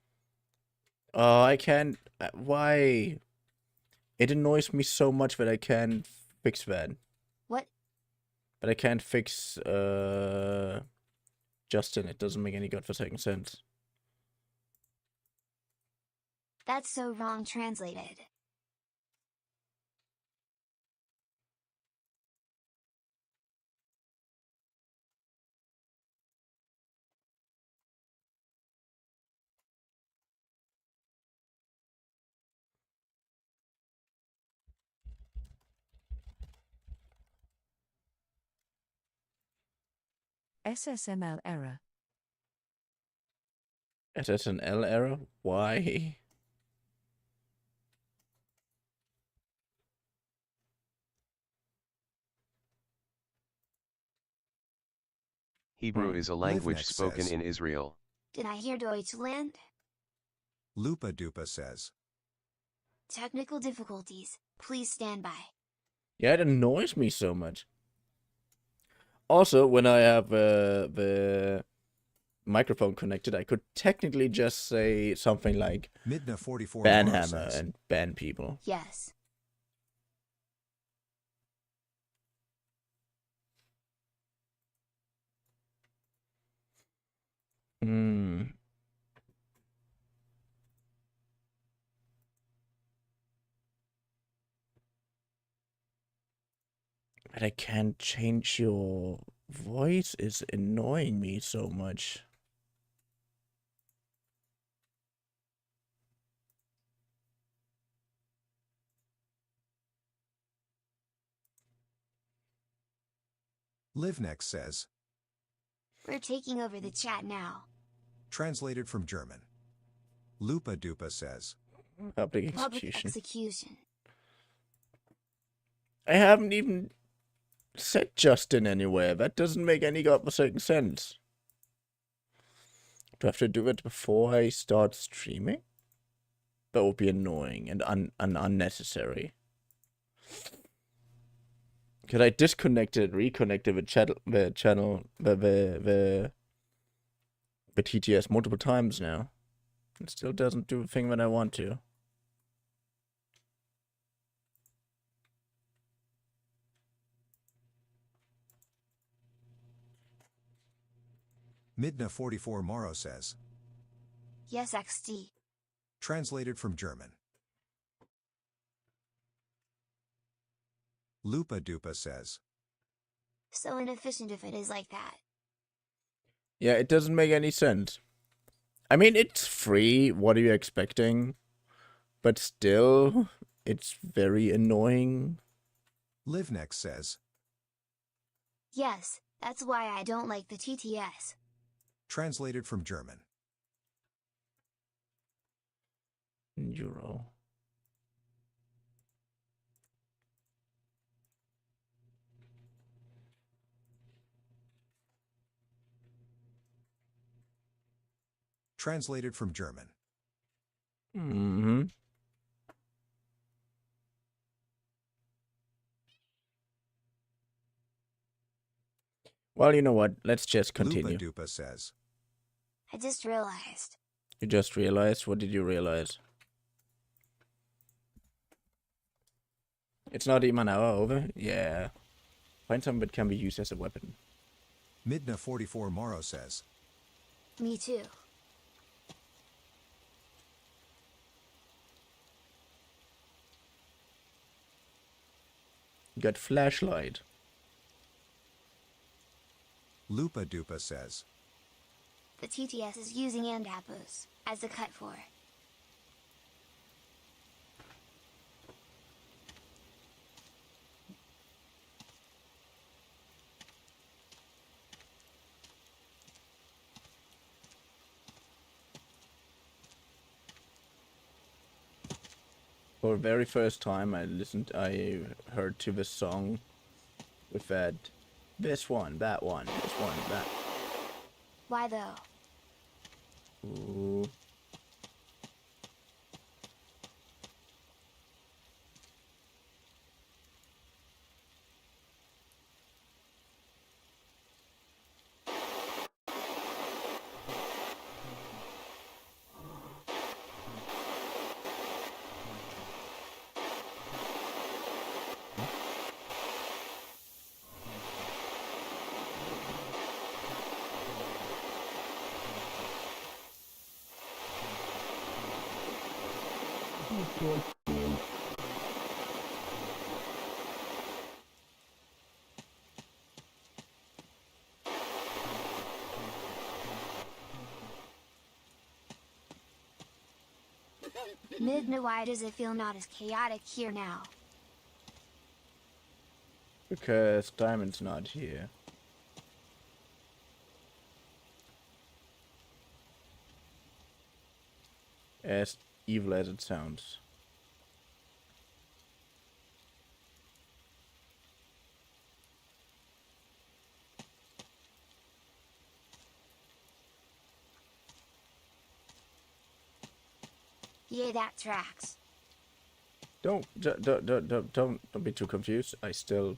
Speaker 2: Oh, I can't. Why? It annoys me so much that I can't fix that.
Speaker 1: What?
Speaker 2: But I can't fix Justin. It doesn't make any godforsaken sense.
Speaker 1: That's so wrong translated.
Speaker 8: SSML error.
Speaker 2: SSNL error? Why?
Speaker 5: Hebrew is a language
Speaker 12: Livnex
Speaker 5: spoken
Speaker 12: says.
Speaker 5: in Israel.
Speaker 1: Did I hear Deutschland?
Speaker 12: Lupa Dupa says.
Speaker 1: Technical difficulties. Please stand by.
Speaker 2: Yeah, it annoys me so much. Also, when I have the microphone connected, I could technically just say something like
Speaker 12: Midna44
Speaker 2: ban
Speaker 12: Morrow
Speaker 2: hammer
Speaker 12: says.
Speaker 2: and ban people.
Speaker 1: Yes.
Speaker 2: Hmm. But I can't change your voice is annoying me so much.
Speaker 12: Livnex says.
Speaker 1: We're taking over the chat now.
Speaker 12: Translated from German. Lupa Dupa says.
Speaker 2: Public
Speaker 1: Public
Speaker 2: execution.
Speaker 1: execution.
Speaker 2: I haven't even said Justin anywhere. That doesn't make any godforsaken sense. Do I have to do it before I start streaming? That would be annoying and unnecessary. Because I disconnected, reconnected the TTS multiple times now. It still doesn't do the thing that I want to.
Speaker 12: Midna44 Morrow says.
Speaker 1: Yes, XD.
Speaker 12: Translated from German. Lupa Dupa says.
Speaker 1: So inefficient if it is like that.
Speaker 2: Yeah, it doesn't make any sense. I mean, it's free. What are you expecting? But still, it's very annoying.
Speaker 12: Livnex says.
Speaker 1: Yes, that's why I don't like the TTS.
Speaker 12: Translated from German.
Speaker 2: Euro.
Speaker 12: Translated from German.
Speaker 2: Mm-hmm. Well, you know what? Let's just continue.
Speaker 12: Lupa Dupa says.
Speaker 1: I just realized.
Speaker 2: You just realized? What did you realize? It's not even an hour over? Yeah. Find something that can be used as a weapon.
Speaker 12: Midna44 Morrow says.
Speaker 1: Me too.
Speaker 2: Got flashlight.
Speaker 12: Lupa Dupa says.
Speaker 1: The TTS is using Andapos as a cut for.
Speaker 2: For the very first time I heard to this song with that, this one, that one, this one, that.
Speaker 1: Why though?
Speaker 2: Ooh.
Speaker 1: Midna, why does it feel not as chaotic here now?
Speaker 2: Because Diamond's not here. As evil as it sounds.
Speaker 1: Yeah, that tracks.
Speaker 2: Don't be too confused. I still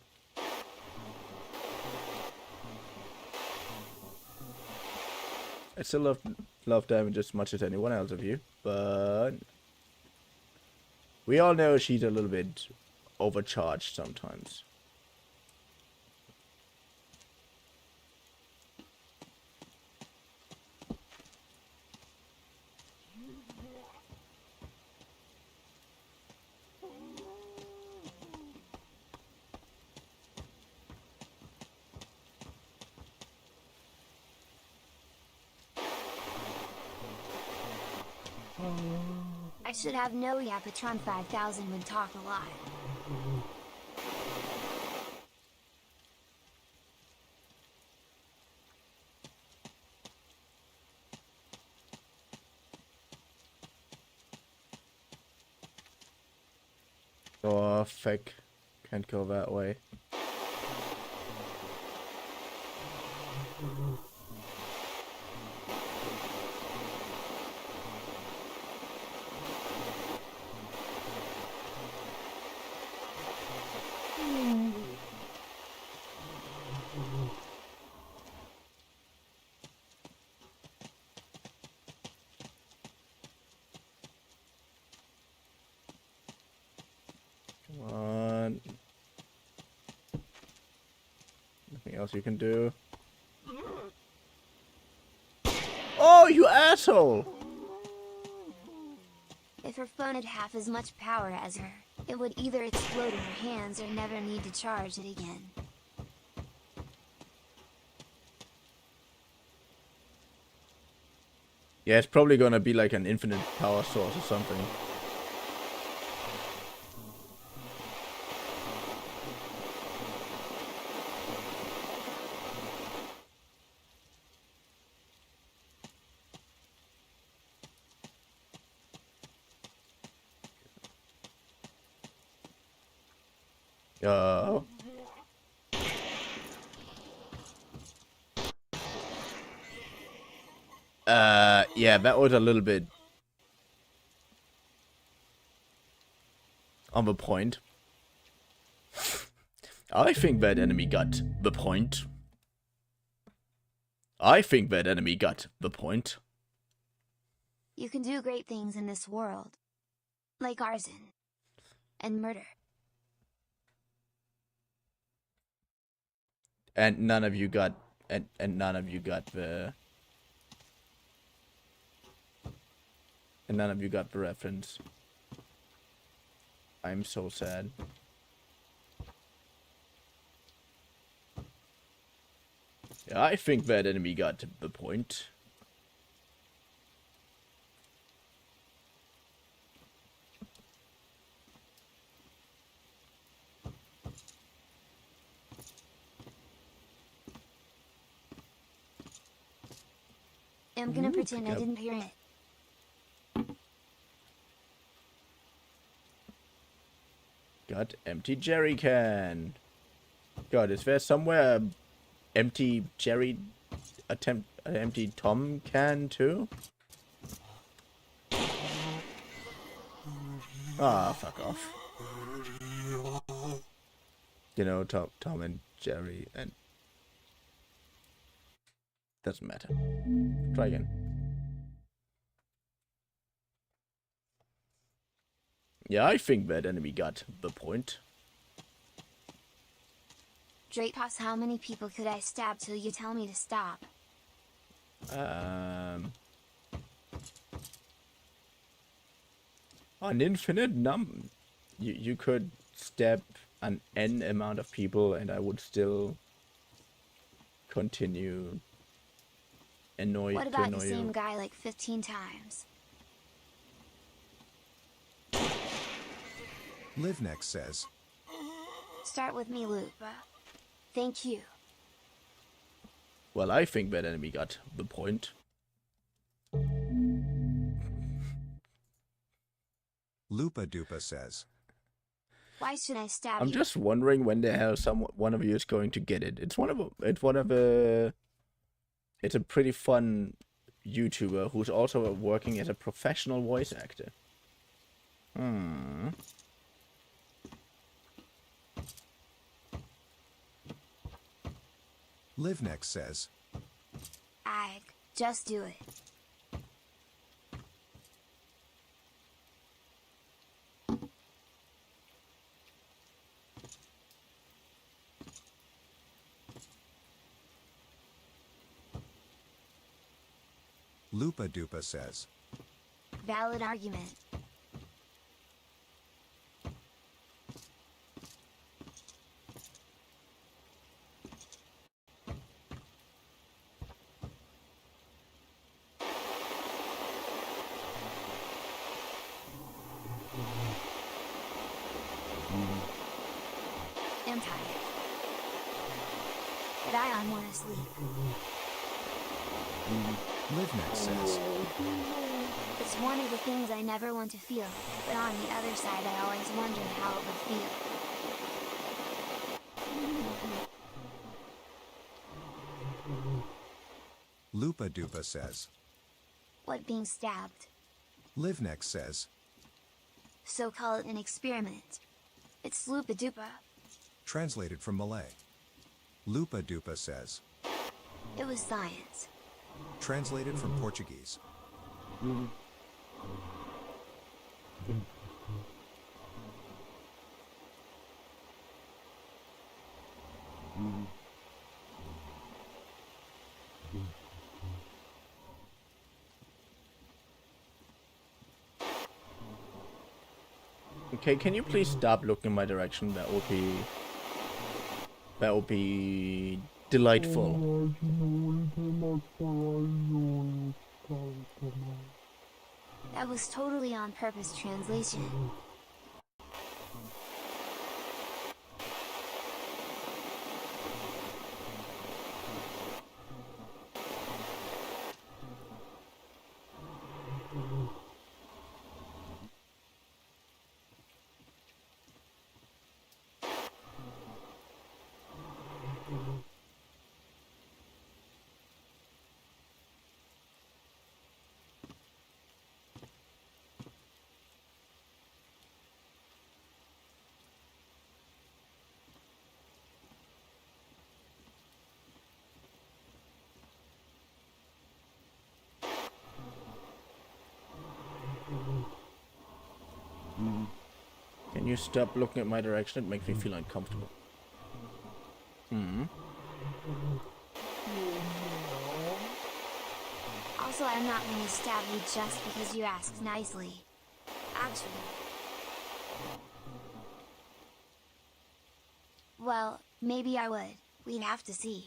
Speaker 2: love Diamond just as much as anyone else of you, but we all know she's a little bit overcharged sometimes.
Speaker 1: I should have no Yapatron 5000 would talk a lot.
Speaker 2: Oh, fuck. Can't go that way. Come on. Nothing else you can do. Oh, you asshole!
Speaker 1: If her phone had half as much power as her, it would either explode in her hands or never need to charge it again.
Speaker 2: Yeah, it's probably gonna be like an infinite power source or something. Oh. Yeah, that was a little bit on the point. I think that enemy got the point. I think that enemy got the point.
Speaker 1: You can do great things in this world. Like arson. And murder.
Speaker 2: And none of you got and none of you got the reference. I'm so sad. Yeah, I think that enemy got the point.
Speaker 1: I'm gonna pretend I didn't hear it.
Speaker 2: Got empty jerry can. God, is there somewhere empty jerry empty Tom can too? Ah, fuck off. You know, Tom and Jerry and doesn't matter. Try again. Yeah, I think that enemy got the point.
Speaker 1: Drapos, how many people could I stab till you tell me to stop?
Speaker 2: An infinite you could stab an n amount of people and I would still continue
Speaker 1: What about the
Speaker 2: annoy
Speaker 1: same
Speaker 2: you.
Speaker 1: guy like 15 times?
Speaker 12: LiveNext says,
Speaker 1: Start with me, Lupa. Thank you.
Speaker 2: Well, I think that enemy got the point.
Speaker 12: LupaDupa says,
Speaker 1: Why should I stab
Speaker 2: I'm
Speaker 1: you?
Speaker 2: just wondering when the hell one of you is going to get it. It's a pretty fun YouTuber who's also working as a professional voice actor.
Speaker 12: LiveNext says,
Speaker 1: Just do it.
Speaker 12: LupaDupa says,
Speaker 1: Valid argument. I'm tired. But I want to sleep.
Speaker 12: LiveNext says,
Speaker 1: It's one of the things I never want to feel, but on the other side I always wonder how it would feel.
Speaker 12: LupaDupa says,
Speaker 1: What being stabbed?
Speaker 12: LiveNext says,
Speaker 1: So call it an experiment. It's Lupa-Dupa.
Speaker 12: translated from Malay. LupaDupa says,
Speaker 1: It was science.
Speaker 12: translated from Portuguese.
Speaker 2: Okay, can you please stop looking in my direction? That would be delightful.
Speaker 1: That was totally on purpose translation.
Speaker 2: Can you stop looking at my direction? It makes me feel uncomfortable.
Speaker 1: Also, I'm not going to stab you just because you asked nicely. Actually. Well, maybe I would. We'd have to see.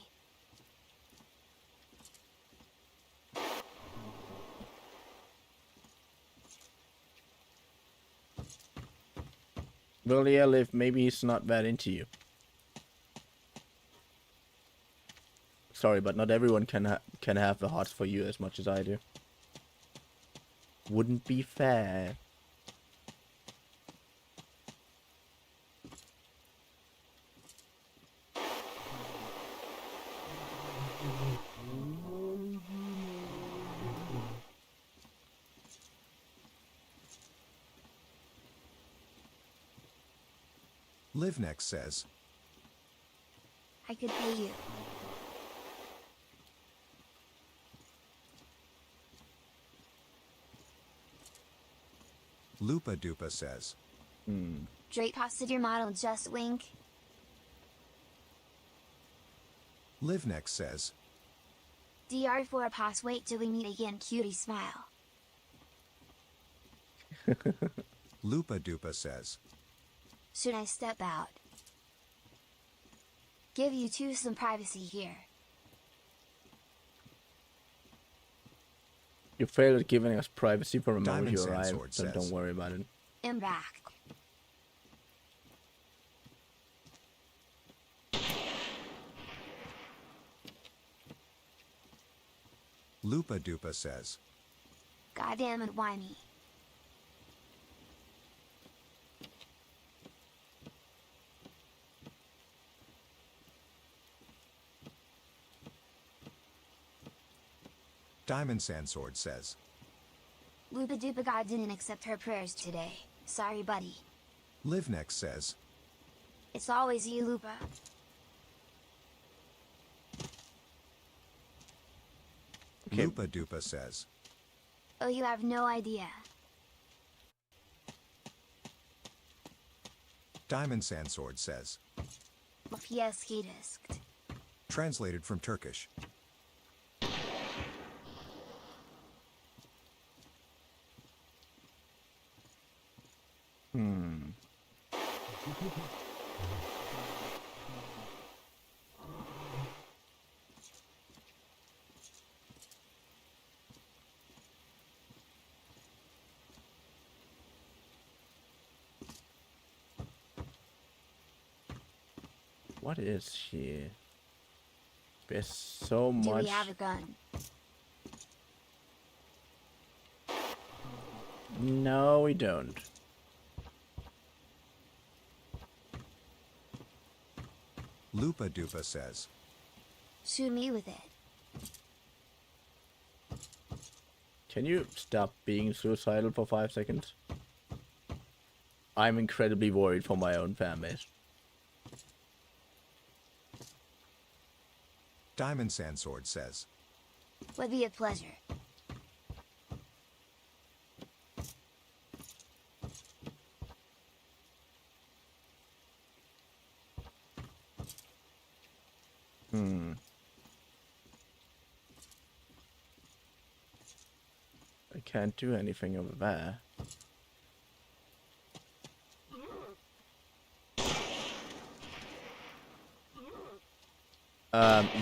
Speaker 2: Well, yeah, Liv, maybe he's not that into you. Sorry, but not everyone can have the hearts for you as much as I do. Wouldn't be fair.
Speaker 12: LiveNext says,
Speaker 1: I could pay you.
Speaker 12: LupaDupa says,
Speaker 1: Drake posted your model just wink.
Speaker 12: LiveNext says,
Speaker 1: DR4 pos wait till we meet again cutie smile.
Speaker 12: Lupa Dupa says.
Speaker 1: Should I step out? Give you two some privacy here.
Speaker 2: You failed at giving us privacy for a moment
Speaker 12: Diamond
Speaker 2: you arrived,
Speaker 12: Sandsword
Speaker 2: so
Speaker 12: says.
Speaker 2: don't worry about it.
Speaker 1: I'm back.
Speaker 12: Lupa Dupa says.
Speaker 1: Goddamn it, why me?
Speaker 12: Diamond Sandsword says.
Speaker 1: Lupa Dupa God didn't accept her prayers today. Sorry, buddy.
Speaker 12: Livnex says.
Speaker 1: It's always you, Lupa.
Speaker 2: Okay.
Speaker 12: Lupa Dupa says.
Speaker 1: Oh, you have no idea.
Speaker 12: Diamond Sandsword says.
Speaker 1: Yes, he disked.
Speaker 12: Translated from Turkish.
Speaker 2: What is here? There's so
Speaker 1: Do
Speaker 2: much.
Speaker 1: we have a gun?
Speaker 2: No, we don't.
Speaker 12: Lupa Dupa says.
Speaker 1: Shoot me with it.
Speaker 2: Can you stop being suicidal for 5 seconds? I'm incredibly worried for my own family.
Speaker 12: Diamond Sandsword says.
Speaker 1: Would be a pleasure.
Speaker 2: I can't do anything over there.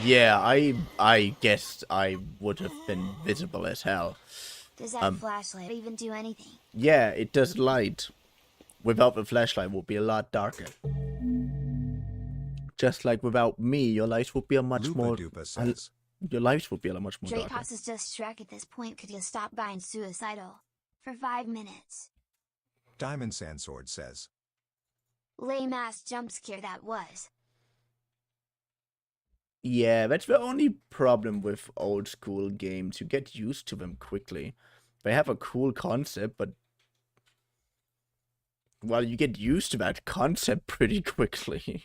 Speaker 2: Yeah, I guess I would have been visible as hell.
Speaker 1: Does that flashlight even do anything?
Speaker 2: Yeah, it does light. Without the flashlight, would be a lot darker. Just like without me, your lives would be a much
Speaker 12: Lupa
Speaker 2: more.
Speaker 12: Dupa says.
Speaker 2: Your lives would be a much more darker.
Speaker 1: Dracos is just Shrek at this point. Could you stop being suicidal? For 5 minutes.
Speaker 12: Diamond Sandsword says.
Speaker 1: Lame ass jump scare that was.
Speaker 2: Yeah, that's the only problem with old school games. You get used to them quickly. They have a cool concept, but well, you get used to that concept pretty quickly.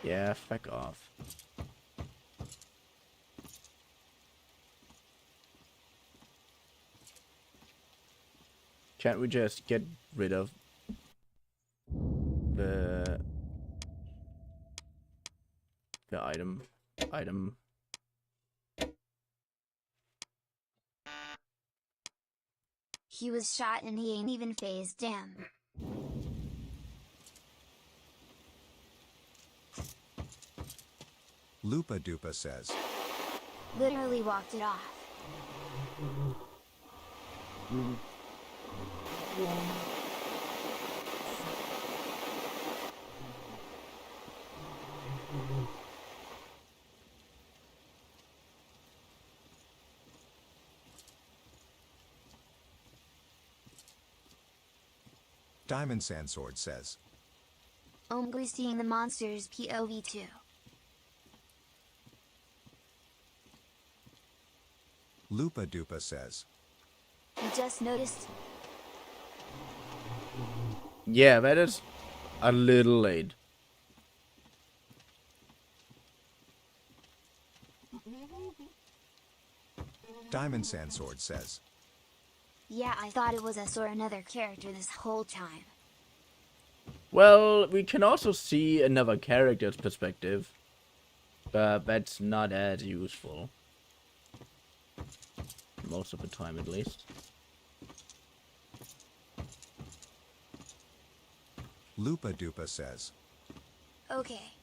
Speaker 2: Yeah, fuck off. Can't we just get rid of the item?
Speaker 1: He was shot and he ain't even phased, damn.
Speaker 12: Lupa Dupa says.
Speaker 1: Literally walked it off.
Speaker 12: Diamond Sandsword says.
Speaker 1: Only seeing the monsters POV 2.
Speaker 12: Lupa Dupa says.
Speaker 1: You just noticed?
Speaker 2: Yeah, that is a little late.
Speaker 12: Diamond Sandsword says.
Speaker 1: Yeah, I thought it was us or another character this whole time.
Speaker 2: Well, we can also see another character's perspective, but that's not as useful. Most of the time, at least.
Speaker 12: Vtuber says.
Speaker 1: Okay.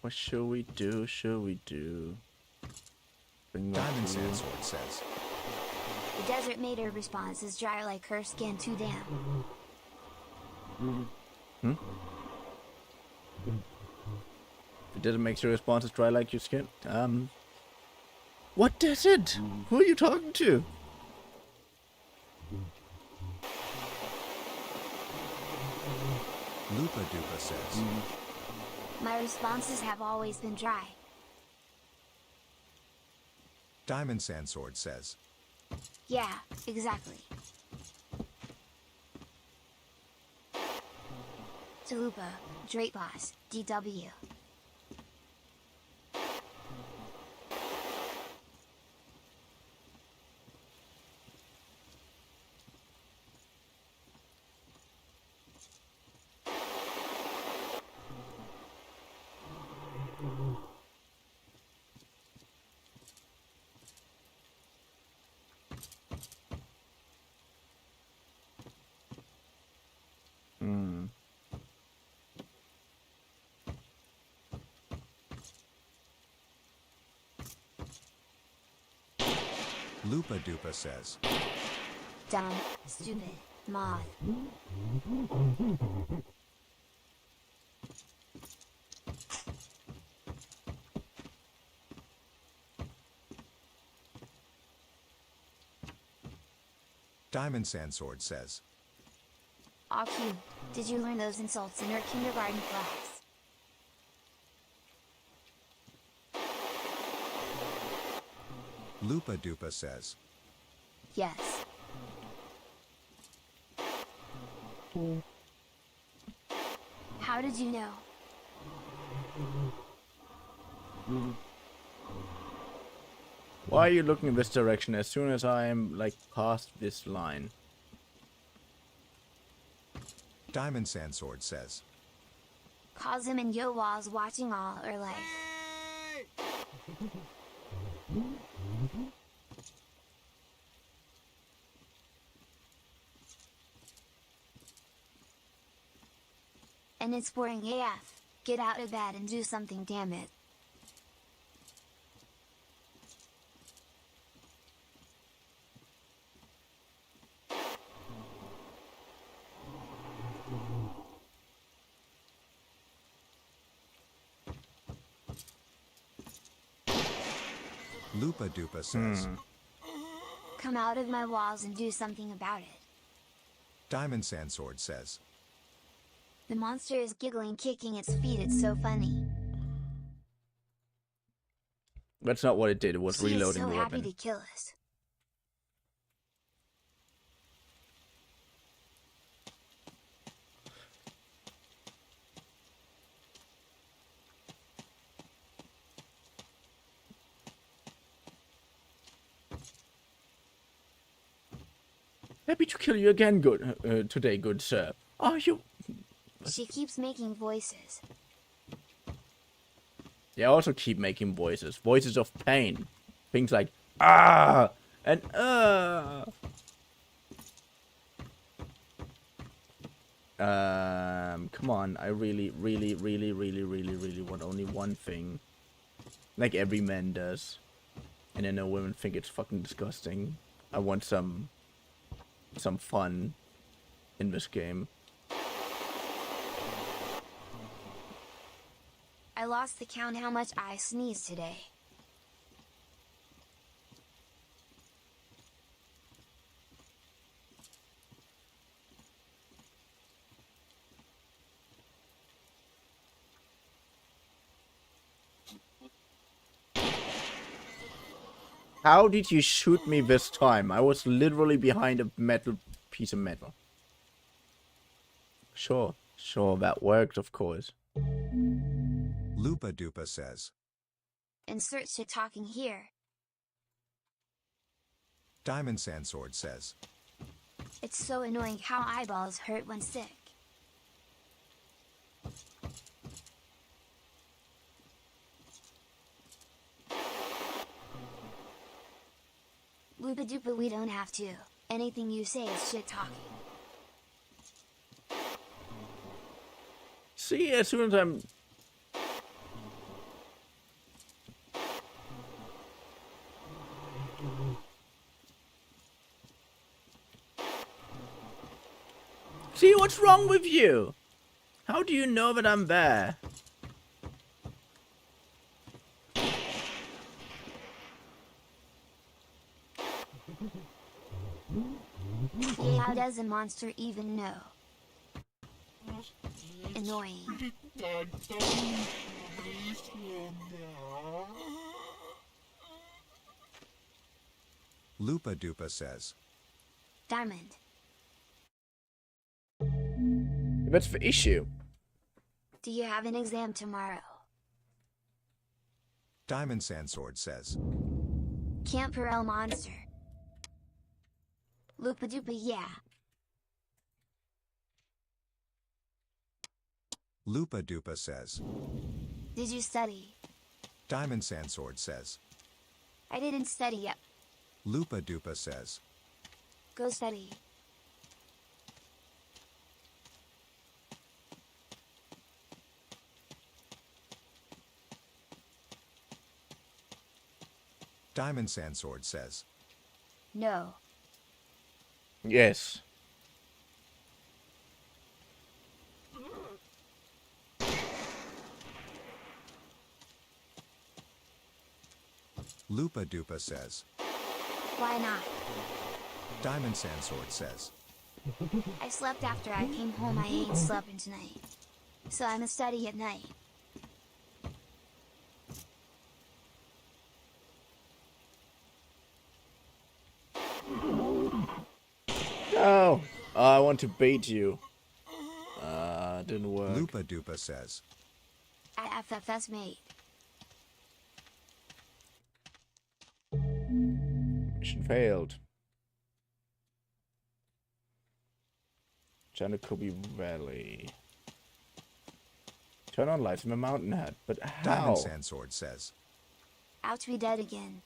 Speaker 2: What should we do?
Speaker 12: Diamond Sandsword says.
Speaker 1: The Desert Mater response is dry like her skin too damn.
Speaker 2: It doesn't make your responses dry like your skin. What does it? Who are you talking to?
Speaker 12: Vtuber says.
Speaker 1: My responses have always been dry.
Speaker 12: Diamond Sandsword says.
Speaker 1: Yeah, exactly. Talupa, Drake Boss, DW.
Speaker 12: Vtuber says.
Speaker 1: Dumb, stupid, moth.
Speaker 12: Diamond Sandsword says.
Speaker 1: Aw cute, did you learn those insults in your kindergarten class?
Speaker 12: Vtuber says.
Speaker 1: Yes. How did you know?
Speaker 2: Why are you looking in this direction as soon as I am, like, past this line?
Speaker 12: Diamond Sandsword says.
Speaker 1: Cause him and yo walls watching all or like. And it's boring AF. Get out of bed and do something, damn it.
Speaker 12: Vtuber says.
Speaker 1: Come out of my walls and do something about it.
Speaker 12: Diamond Sandsword says.
Speaker 1: The monster is giggling, kicking its feet, it's so funny.
Speaker 2: That's not what it did, it was
Speaker 1: She
Speaker 2: reloading
Speaker 1: is so
Speaker 2: the
Speaker 1: happy
Speaker 2: weapon.
Speaker 1: to kill us.
Speaker 2: Happy to kill you again, today, good sir. Are you?
Speaker 1: She keeps making voices.
Speaker 2: They also keep making voices. Voices of pain. Things like, ah! And, come on. I really want only one thing. Like every man does. And I know women think it's fucking disgusting. I want some fun in this game.
Speaker 1: I lost the count how much I sneezed today.
Speaker 2: How did you shoot me this time? I was literally behind a metal piece of metal. Sure, that worked, of course.
Speaker 12: Lupa says.
Speaker 1: Insert shit talking here.
Speaker 12: Diamond Sandsword says.
Speaker 1: It's so annoying how eyeballs hurt when sick. Vtuber, we don't have to. Anything you say is shit talking.
Speaker 2: See, as soon as I'm... See, what's wrong with you? How do you know that I'm there?
Speaker 1: Yeah, how does a monster even know? Annoying.
Speaker 12: Lupa says.
Speaker 1: Diamond.
Speaker 2: What's the issue?
Speaker 1: Do you have an exam tomorrow?
Speaker 12: Diamond Sandsword says.
Speaker 1: Camperel monster. Vtuber, yeah.
Speaker 12: Lupa says.
Speaker 1: Did you study?
Speaker 12: Diamond Sandsword says.
Speaker 1: I didn't study yet.
Speaker 12: Lupa says.
Speaker 1: Go study.
Speaker 12: Diamond Sandsword says.
Speaker 1: No.
Speaker 2: Yes.
Speaker 12: Lupa says.
Speaker 1: Why not?
Speaker 12: Diamond Sandsword says.
Speaker 1: I slept after I came home. I ain't sleeping tonight. So I'ma study at night.
Speaker 2: Oh, I want to bait you. Didn't work.
Speaker 12: Lupa says.
Speaker 1: FFS mate.
Speaker 2: Mission failed. Janakobi Valley. Turn on lights in the mountain head, but how?
Speaker 12: Diamond Sandsword says.
Speaker 1: Out to be dead again.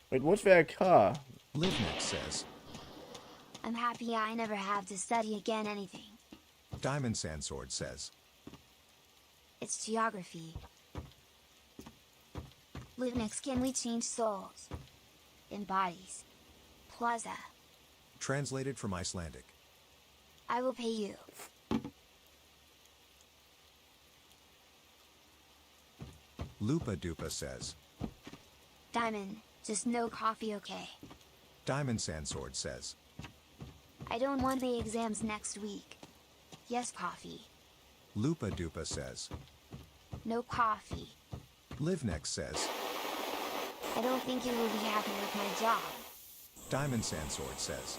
Speaker 2: Wait, what's their car?
Speaker 12: Livnik says.
Speaker 1: I'm happy I never have to study again anything.
Speaker 12: Diamond Sandsword says.
Speaker 1: It's geography. Livnix, can we change souls? In bodies. Plaza.
Speaker 12: Translated from Icelandic.
Speaker 1: I will pay you.
Speaker 12: Lupa says.
Speaker 1: Diamond, just no coffee, okay?
Speaker 12: Diamond Sandsword says.
Speaker 1: I don't want the exams next week. Yes, coffee.
Speaker 12: Lupa says.
Speaker 1: No coffee.
Speaker 12: Livnik says.
Speaker 1: I don't think you will be happy with my job.
Speaker 12: Diamond Sandsword says.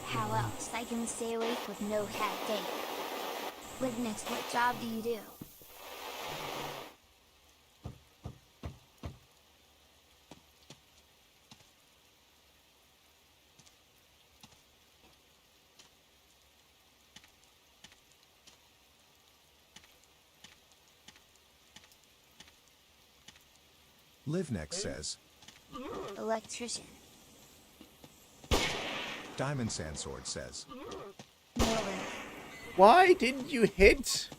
Speaker 1: How else I can stay awake with no cat date? Livnix, what job do you do?
Speaker 12: Livnik says.
Speaker 1: Electrician.
Speaker 12: Diamond Sandsword says.
Speaker 1: Miller.
Speaker 2: Why didn't you hit?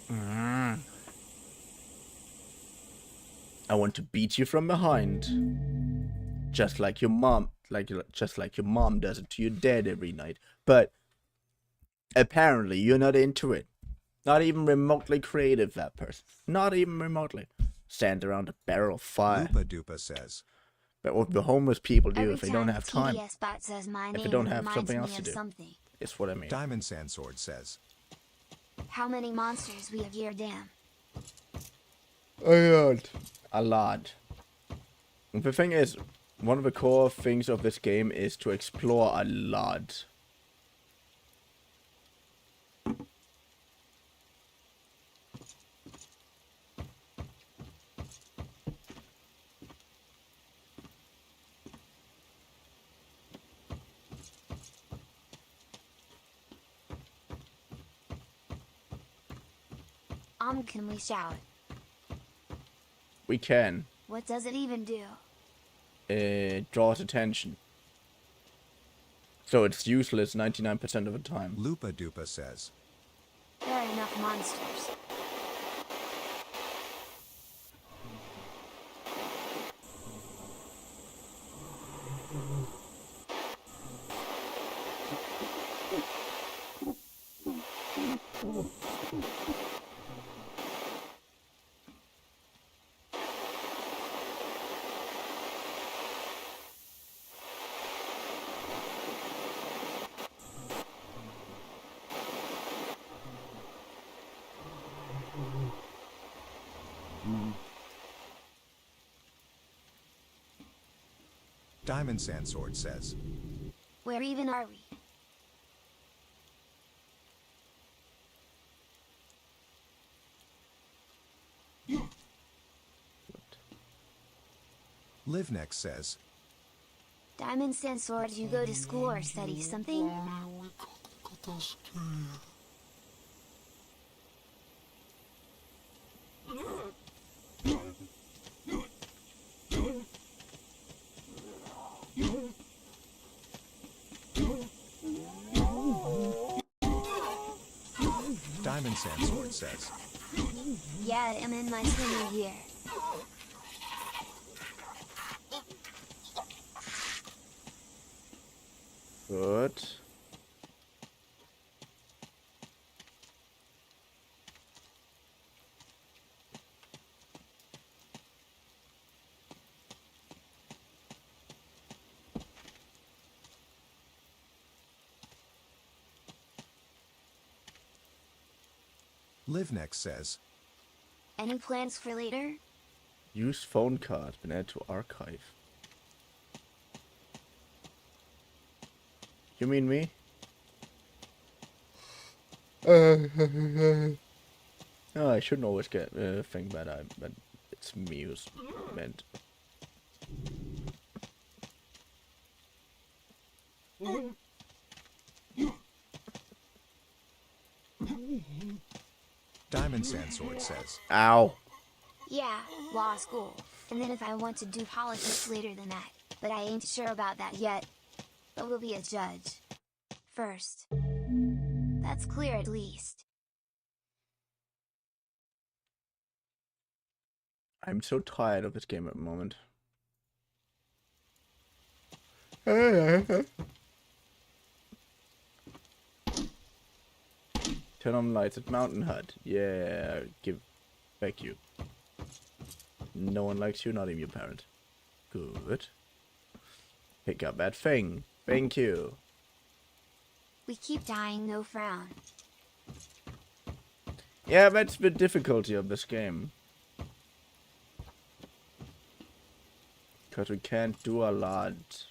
Speaker 2: I want to beat you from behind. Just like your mom, just like your mom does it to your dad every night. But apparently you're not into it. Not even remotely creative, that person. Not even remotely. Stand around a barrel of fire.
Speaker 12: Lupa says.
Speaker 2: But what the homeless people do
Speaker 1: Every
Speaker 2: if they don't have time.
Speaker 1: TDS bot says my
Speaker 2: If they
Speaker 1: name,
Speaker 2: don't
Speaker 1: it
Speaker 2: have
Speaker 1: reminds
Speaker 2: something
Speaker 1: me
Speaker 2: else to
Speaker 1: of
Speaker 2: do.
Speaker 1: something.
Speaker 2: It's what I mean.
Speaker 12: Diamond Sandsword says.
Speaker 1: How many monsters we have here, damn?
Speaker 2: A lot. A lot. The thing is, One of the core things of this game is to explore a lot.
Speaker 1: Can we shout?
Speaker 2: We can.
Speaker 1: What does it even do?
Speaker 2: It draws attention. So it's useless 99% of the time.
Speaker 12: Lupa says.
Speaker 1: There are enough monsters.
Speaker 12: Diamond Sandsword says.
Speaker 1: Where even are we?
Speaker 12: Livenex says.
Speaker 1: Diamond Sand Sword, you go to school or study something?
Speaker 12: Diamond Sandsword says.
Speaker 1: Yeah, I'm in my senior year.
Speaker 2: Good.
Speaker 12: Livenex says.
Speaker 1: Any plans for later?
Speaker 2: Use phone card. Been added to archive. You mean me? Oh, I shouldn't always get think that it's me who's meant.
Speaker 12: Diamond Sandsword says.
Speaker 2: Ow.
Speaker 1: Yeah, law school. And then if I want to do politics later than that. But I ain't sure about that yet. But we'll be a judge. First. That's clear at least.
Speaker 2: I'm so tired of this game at the moment. Turn on lights at Mountain Hut. Yeah, thank you. No one likes you, not even your parent. Good. Pick up that thing. Thank you.
Speaker 1: We keep dying, no frown.
Speaker 2: Yeah, that's the difficulty of this game. Because we can't do a lot.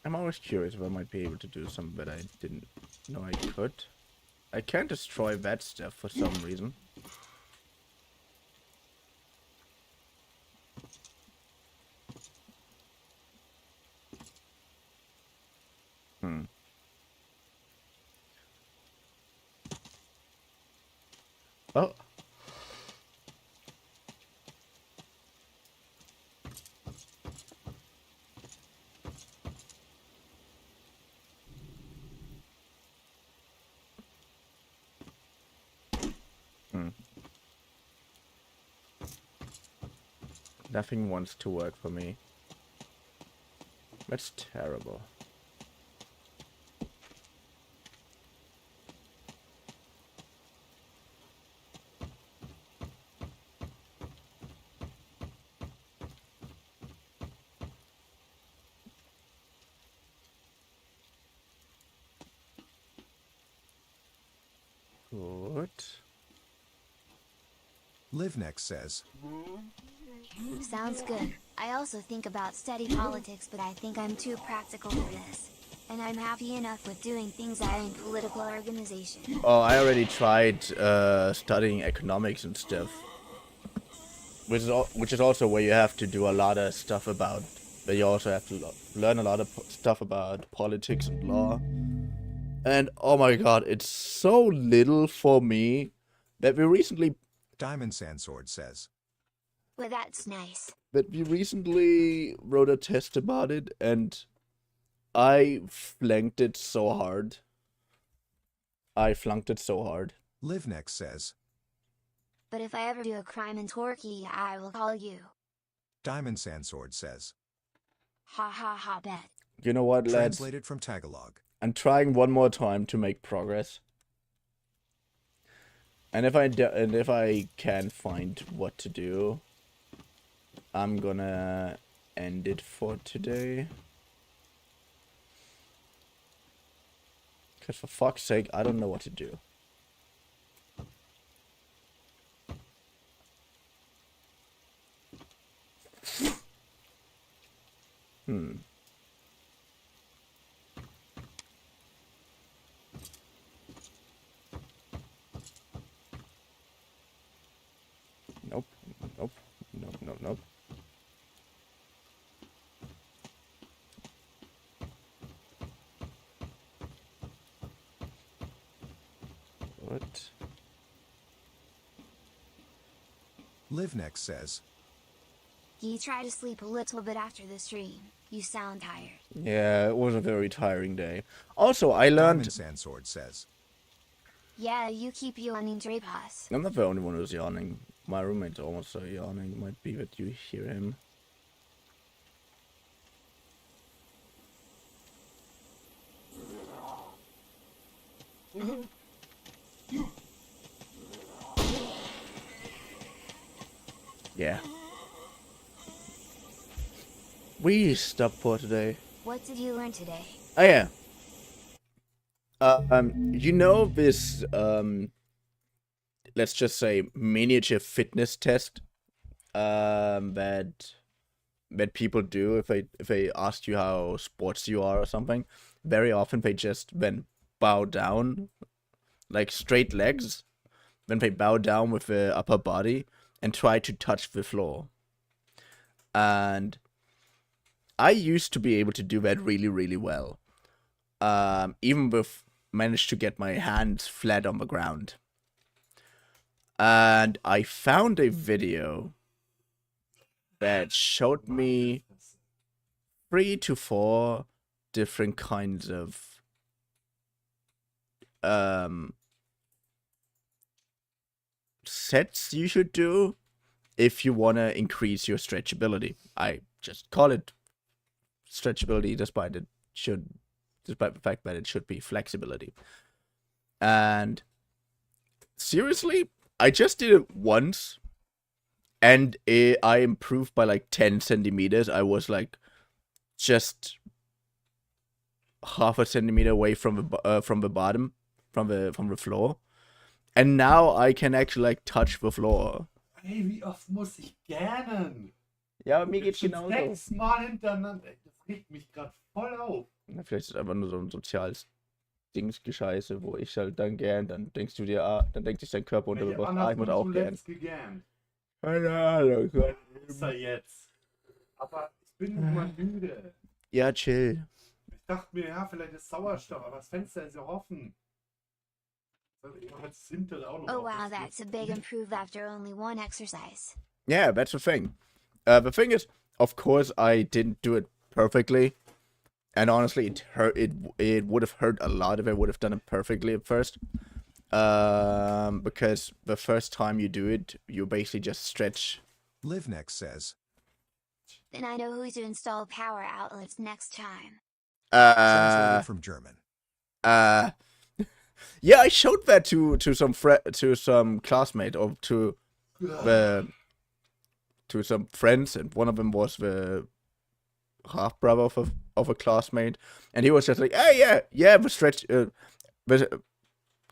Speaker 2: I'm always curious if I might be able to do something that I didn't know I could. I can't destroy that stuff for some reason. Oh. Nothing wants to work for me. That's terrible. Good.
Speaker 12: LiveNext says,
Speaker 1: Sounds good. I also think about study politics, but I think I'm too practical for this. And I'm happy enough with doing things that are in political organization.
Speaker 2: Oh, I already tried studying economics and stuff. Which is also where you have to do a lot of stuff about... But you also have to learn a lot of stuff about politics and law. And oh my god, it's so little for me that we recently...
Speaker 12: Diamond Sandsword says,
Speaker 1: Well, that's nice.
Speaker 2: But we recently wrote a test about it, and I flunked it so hard.
Speaker 12: LiveNext says,
Speaker 1: But if I ever do a crime in Torquay, I will call you.
Speaker 12: Diamond Sandsword says,
Speaker 1: Ha ha ha bet.
Speaker 2: You know what, lads?
Speaker 12: translated from Tagalog.
Speaker 2: I'm trying one more time to make progress. And if I can't find what to do, I'm gonna end it for today. Because for fuck's sake, I don't know what to do. Nope. Nope. What?
Speaker 12: LiveNext says,
Speaker 1: You try to sleep a little bit after the stream. You sound tired.
Speaker 2: Yeah, it was a very tiring day. Also, I learned...
Speaker 12: Diamond Sandsword says,
Speaker 1: Yeah, you keep yawning, Drapas.
Speaker 2: I'm not the only one who's yawning. My roommate's also yawning. It might be that you hear him. Yeah. We stopped for today.
Speaker 1: What did you learn today?
Speaker 2: Oh yeah. You know this let's just say miniature fitness test that people do if they ask you how sports you are or something. Very often they just then bow down, like straight legs. Then they bow down with the upper body and try to touch the floor. And I used to be able to do that really, really well. Even with managed to get my hands flat on the ground. And I found a video that showed me 3 to 4 different kinds of sets you should do if you want to increase your stretchability. I just call it stretchability despite the fact that it should be flexibility. And seriously, I just did it once and I improved by like 10 centimeters. I was like just half a centimeter away from the bottom, from the floor. And now I can actually like touch the floor.
Speaker 13: Hey, wie oft muss ich gähnen?
Speaker 2: Ja, mir geht's genauso.
Speaker 13: 6 Mal hintereinander. Das regt mich gerade voll auf.
Speaker 2: Na, vielleicht ist es einfach nur so ein soziales Dingsgescheiße, wo ich halt dann gern, dann denkst du dir, dann denkt sich dein Körper unterbewusst, ich muss auch gern. Keine Ahnung.
Speaker 13: Ist er jetzt. Aber ich bin nun mal müde.
Speaker 2: Ja, chill.
Speaker 13: Ich dachte mir, ja, vielleicht ist Sauerstoff, aber das Fenster ist ja offen.
Speaker 1: Oh wow, that's a big improve after only one exercise.
Speaker 2: Yeah, that's the thing. The thing is, of course, I didn't do it perfectly. And honestly, it hurt. It would have hurt a lot if I would have done it perfectly at first. Because the first time you do it, you basically just stretch.
Speaker 12: LiveNext says,
Speaker 1: Then I know who to install power outlets next time.
Speaker 12: translated from German.
Speaker 2: Yeah, I showed that to some classmate or to some friends, and one of them was the half brother of a classmate, and he was just like, "Hey, yeah, the stretch,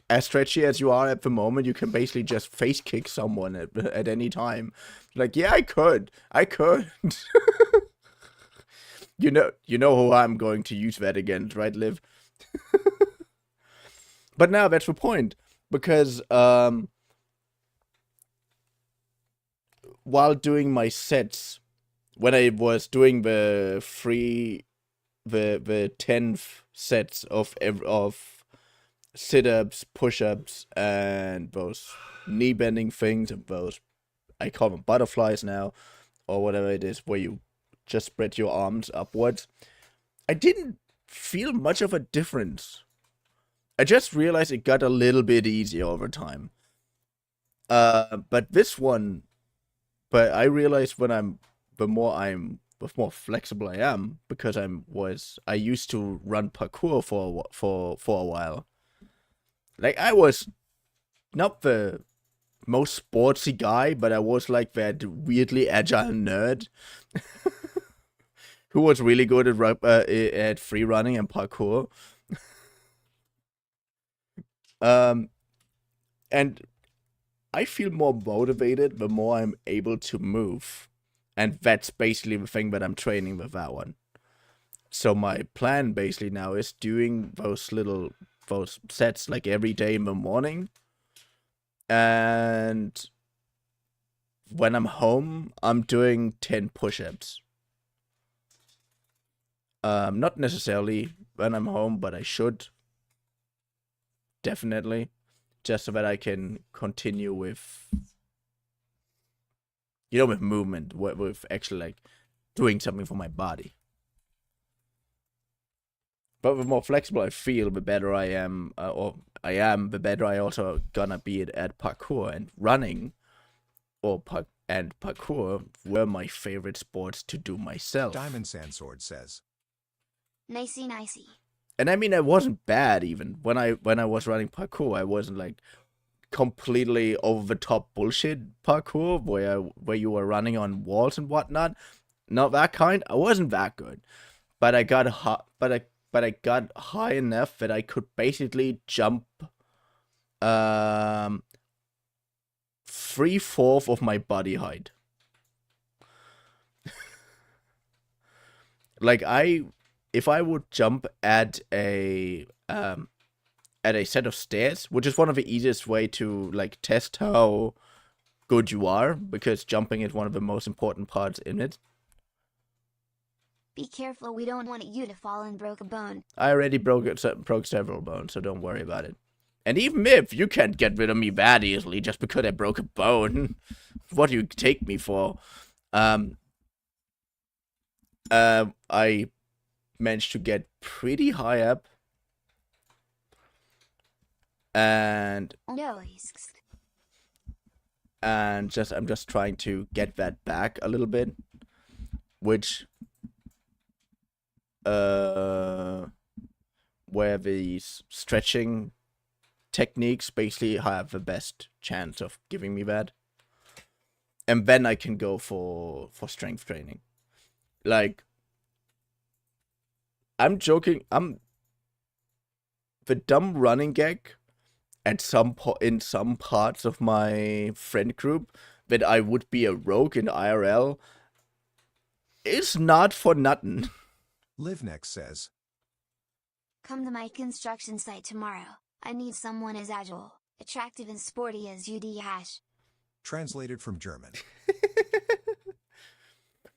Speaker 2: as stretchy as you are at the moment, you can basically just face kick someone at any time. Like, yeah, I could. You know who I'm going to use that against, right, Liv? But now that's the point, because while doing my sets, when I was doing the 10 sets of sit-ups, push-ups, and those knee bending things, and those, I call them butterflies now, or whatever it is, where you just spread your arms upwards, I didn't feel much of a difference. I just realized it got a little bit easier over time. But I realized the more flexible I am, because I used to run parkour for a while. Like, I was not the most sportsy guy, but I was like that weirdly agile nerd who was really good at free running and parkour. And I feel more motivated the more I'm able to move. And that's basically the thing that I'm training with that one. So my plan basically now is doing those sets like every day in the morning. And when I'm home, I'm doing 10 push-ups. Not necessarily when I'm home, but I should. Definitely. Just so that I can continue with, with movement, with actually, like, doing something for my body. But the more flexible I feel, the better I am, the better I also gonna be at parkour. And running, and parkour were my favorite sports to do myself.
Speaker 12: Diamond Sandsword says.
Speaker 1: Nicey.
Speaker 2: And I mean, I wasn't bad even. When I was running parkour, I wasn't like completely over the top bullshit parkour where you were running on walls and whatnot. Not that kind. I wasn't that good. But I got I got high enough that I could basically jump 3/4 of my body height. Like, if I would jump at a set of stairs, which is one of the easiest way to, like, test how good you are, because jumping is one of the most important parts in it.
Speaker 1: Be careful, we don't want you to fall and broke a bone.
Speaker 2: I already broke several bones, so don't worry about it. And even if you can't get rid of me that easily just because I broke a bone, what do you take me for? I managed to get pretty high up. And I'm just trying to get that back a little bit, which where these stretching techniques basically have the best chance of giving me that. And then I can go for strength training. Like, I'm joking, the dumb running gag in some parts of my friend group that I would be a rogue in IRL is not for nothing.
Speaker 12: LiveNext says,
Speaker 1: come to my construction site tomorrow. I need someone as agile, attractive and sporty as UD hash.
Speaker 12: Translated from German.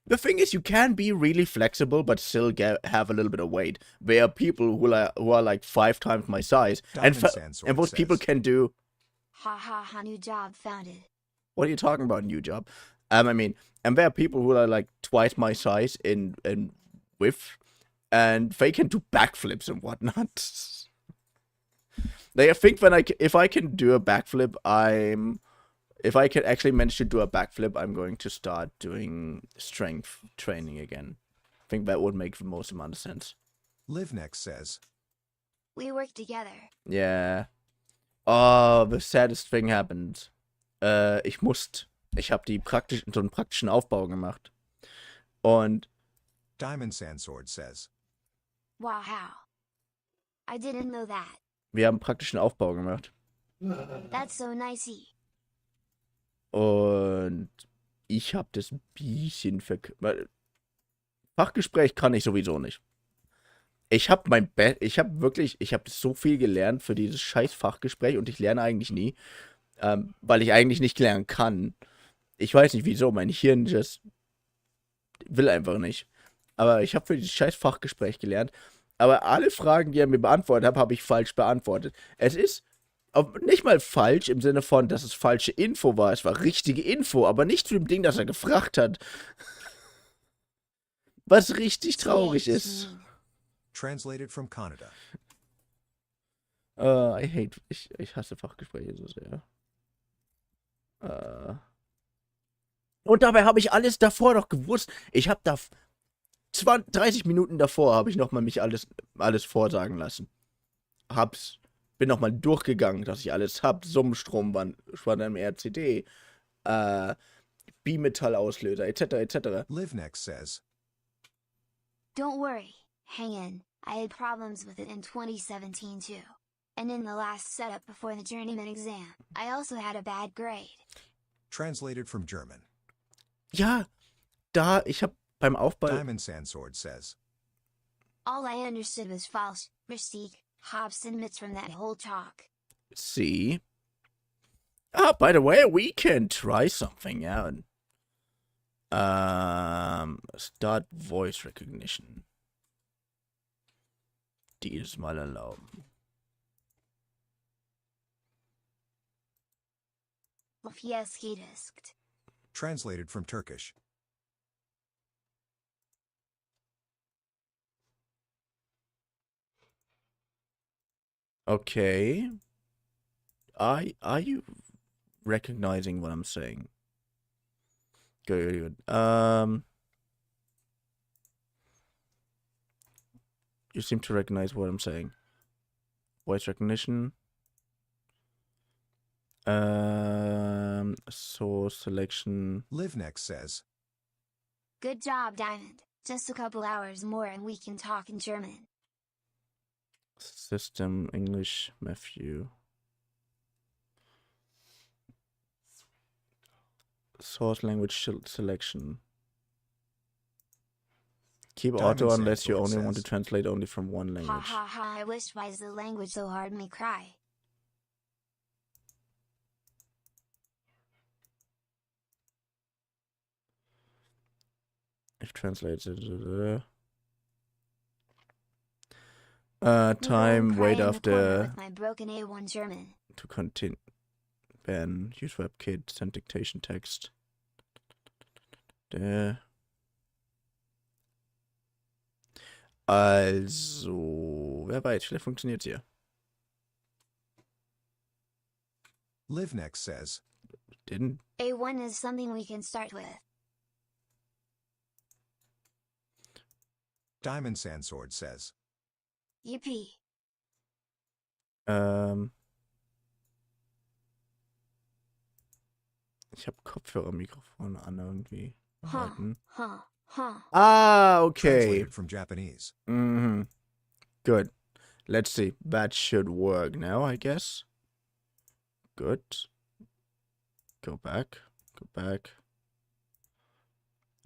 Speaker 2: The thing is, you can be really flexible but still have a little bit of weight. There are people who are like 5 times my size, and those people can do.
Speaker 1: Ha, new job founded.
Speaker 2: What are you talking about, new job? I mean, and there are people who are like twice my size in width, and they can do backflips and whatnot. I think if I can do a backflip, if I can actually manage to do a backflip, I'm going to start doing strength training again. I think that would make the most amount of sense.
Speaker 12: LiveNext says,
Speaker 1: we work together.
Speaker 2: Yeah. Oh, the saddest thing happened. Ich habe so einen praktischen Aufbau gemacht. Und
Speaker 12: Diamond Sandsword says,
Speaker 1: wow, I didn't know that.
Speaker 2: Wir haben praktischen Aufbau gemacht.
Speaker 1: That's so nicey.
Speaker 2: Und ich habe das ein bisschen Fachgespräch kann ich sowieso nicht. Ich habe ich habe so viel gelernt für dieses scheiß Fachgespräch und ich lerne eigentlich nie, weil ich eigentlich nicht lernen kann. Ich weiß nicht wieso, mein Hirn just will einfach nicht. Aber ich habe für dieses scheiß Fachgespräch gelernt. Aber alle Fragen, die er mir beantwortet hat, habe ich falsch beantwortet. Es ist nicht mal falsch im Sinne von, dass es falsche Info war. Es war richtige Info, aber nicht zu dem Ding, das er gefragt hat. Was richtig traurig ist.
Speaker 12: Translated from Canada.
Speaker 2: Ich hasse Fachgespräche so sehr. Und dabei habe ich alles davor noch gewusst. Ich habe da 30 Minuten davor habe ich nochmal mich alles vorsagen lassen. Bin nochmal durchgegangen, dass ich alles hab. Summenstrom war dann im RCD, Bimetallauslöser, etc., etc.
Speaker 12: Livenex says,
Speaker 1: Don't worry, hang in. I had problems with it in 2017 too. And in the last setup before the journeyman exam, I also had a bad grade.
Speaker 12: Translated from German.
Speaker 2: Ja, ich habe beim Aufbau...
Speaker 12: Diamond Sandsword says,
Speaker 1: All I understood was false, Mystique, Hobson myths from that whole talk.
Speaker 2: See? By the way, we can try something out. Start voice recognition. Dieses Mal erlauben.
Speaker 12: Translated from Turkish.
Speaker 2: Okay. Are you recognizing what I'm saying? Good. You seem to recognize what I'm saying. Voice recognition. Source selection.
Speaker 12: Livenex says,
Speaker 1: Good job, Diamond. Just a couple hours more and we can talk in German.
Speaker 2: System English Matthew. Source language selection. Keep auto unless you only want to translate only from one language.
Speaker 1: Ha ha ha, I wish why is the language so hard me cry.
Speaker 2: If translated. Time, wait after.
Speaker 1: My broken A1 German.
Speaker 2: To continue. Ban. Use WebKit. Send dictation text. Also, wer weiß, vielleicht funktioniert's hier.
Speaker 12: Livenex says,
Speaker 2: Didn't.
Speaker 1: A1 is something we can start with.
Speaker 12: Diamond Sandsword says,
Speaker 1: Yippee.
Speaker 2: Ich habe Kopfhörermikrofon an irgendwie.
Speaker 12: okay.
Speaker 2: Translated from Japanese. Good. Let's see. That should work now, I guess. Good. Go back. Go back.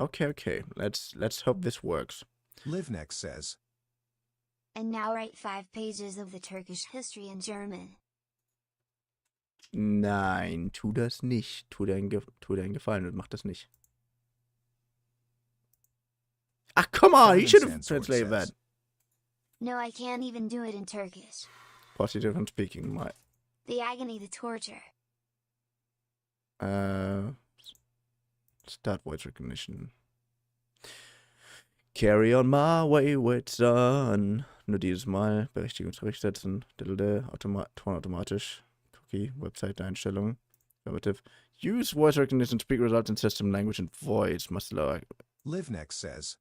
Speaker 2: Okay. Let's hope this works.
Speaker 12: Livenex says,
Speaker 1: And now write 5 pages of the Turkish history in German.
Speaker 2: Nein, tu das nicht. Tu dir einen Gefallen und mach das nicht. Ach, come on, you should have translated that.
Speaker 1: No, I can't even do it in Turkish.
Speaker 2: Positive and speaking, my.
Speaker 1: The agony, the torture.
Speaker 2: Start voice recognition. Carry on my wayward son. Nur dieses Mal Berechtigung zurücksetzen. Ton automatisch. Cookie, Website-Einstellungen. Affirmative. Use voice recognition, speak results in system language and voice. Must allow.
Speaker 12: Livenex says,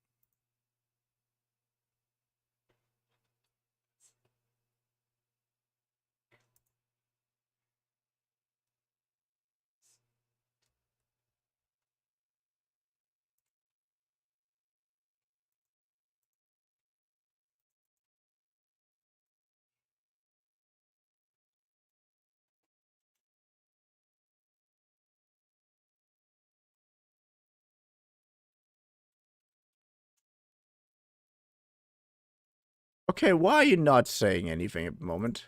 Speaker 2: Okay, why are you not saying anything at the moment?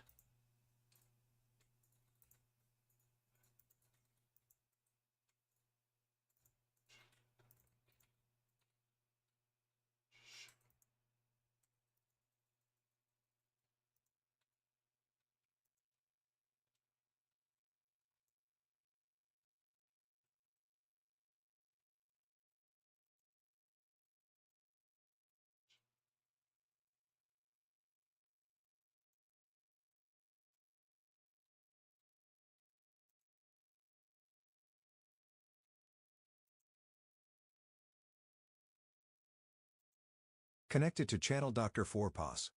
Speaker 12: Connected to channel Dr. 4POS.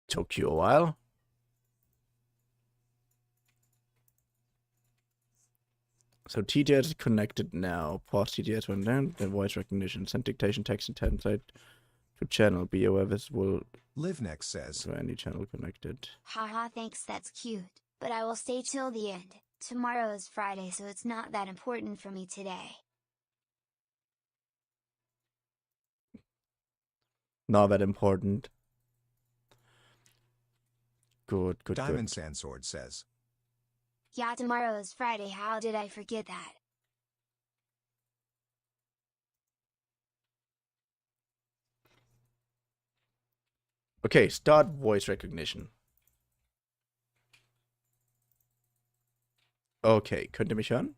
Speaker 2: Took you a while. So TTS is connected now. Pause TTS went down. Then voice recognition. Send dictation, text, and template to channel. BOFs will
Speaker 12: LiveNext says.
Speaker 2: to any channel connected.
Speaker 1: Haha, thanks, that's cute. But I will stay till the end. Tomorrow is Friday, so it's not that important for me today.
Speaker 2: Not that important. Good.
Speaker 12: Diamond Sandsword says.
Speaker 1: Yeah, tomorrow is Friday, how did I forget that?
Speaker 2: Okay, start voice recognition. Okay, könnt ihr mich hören?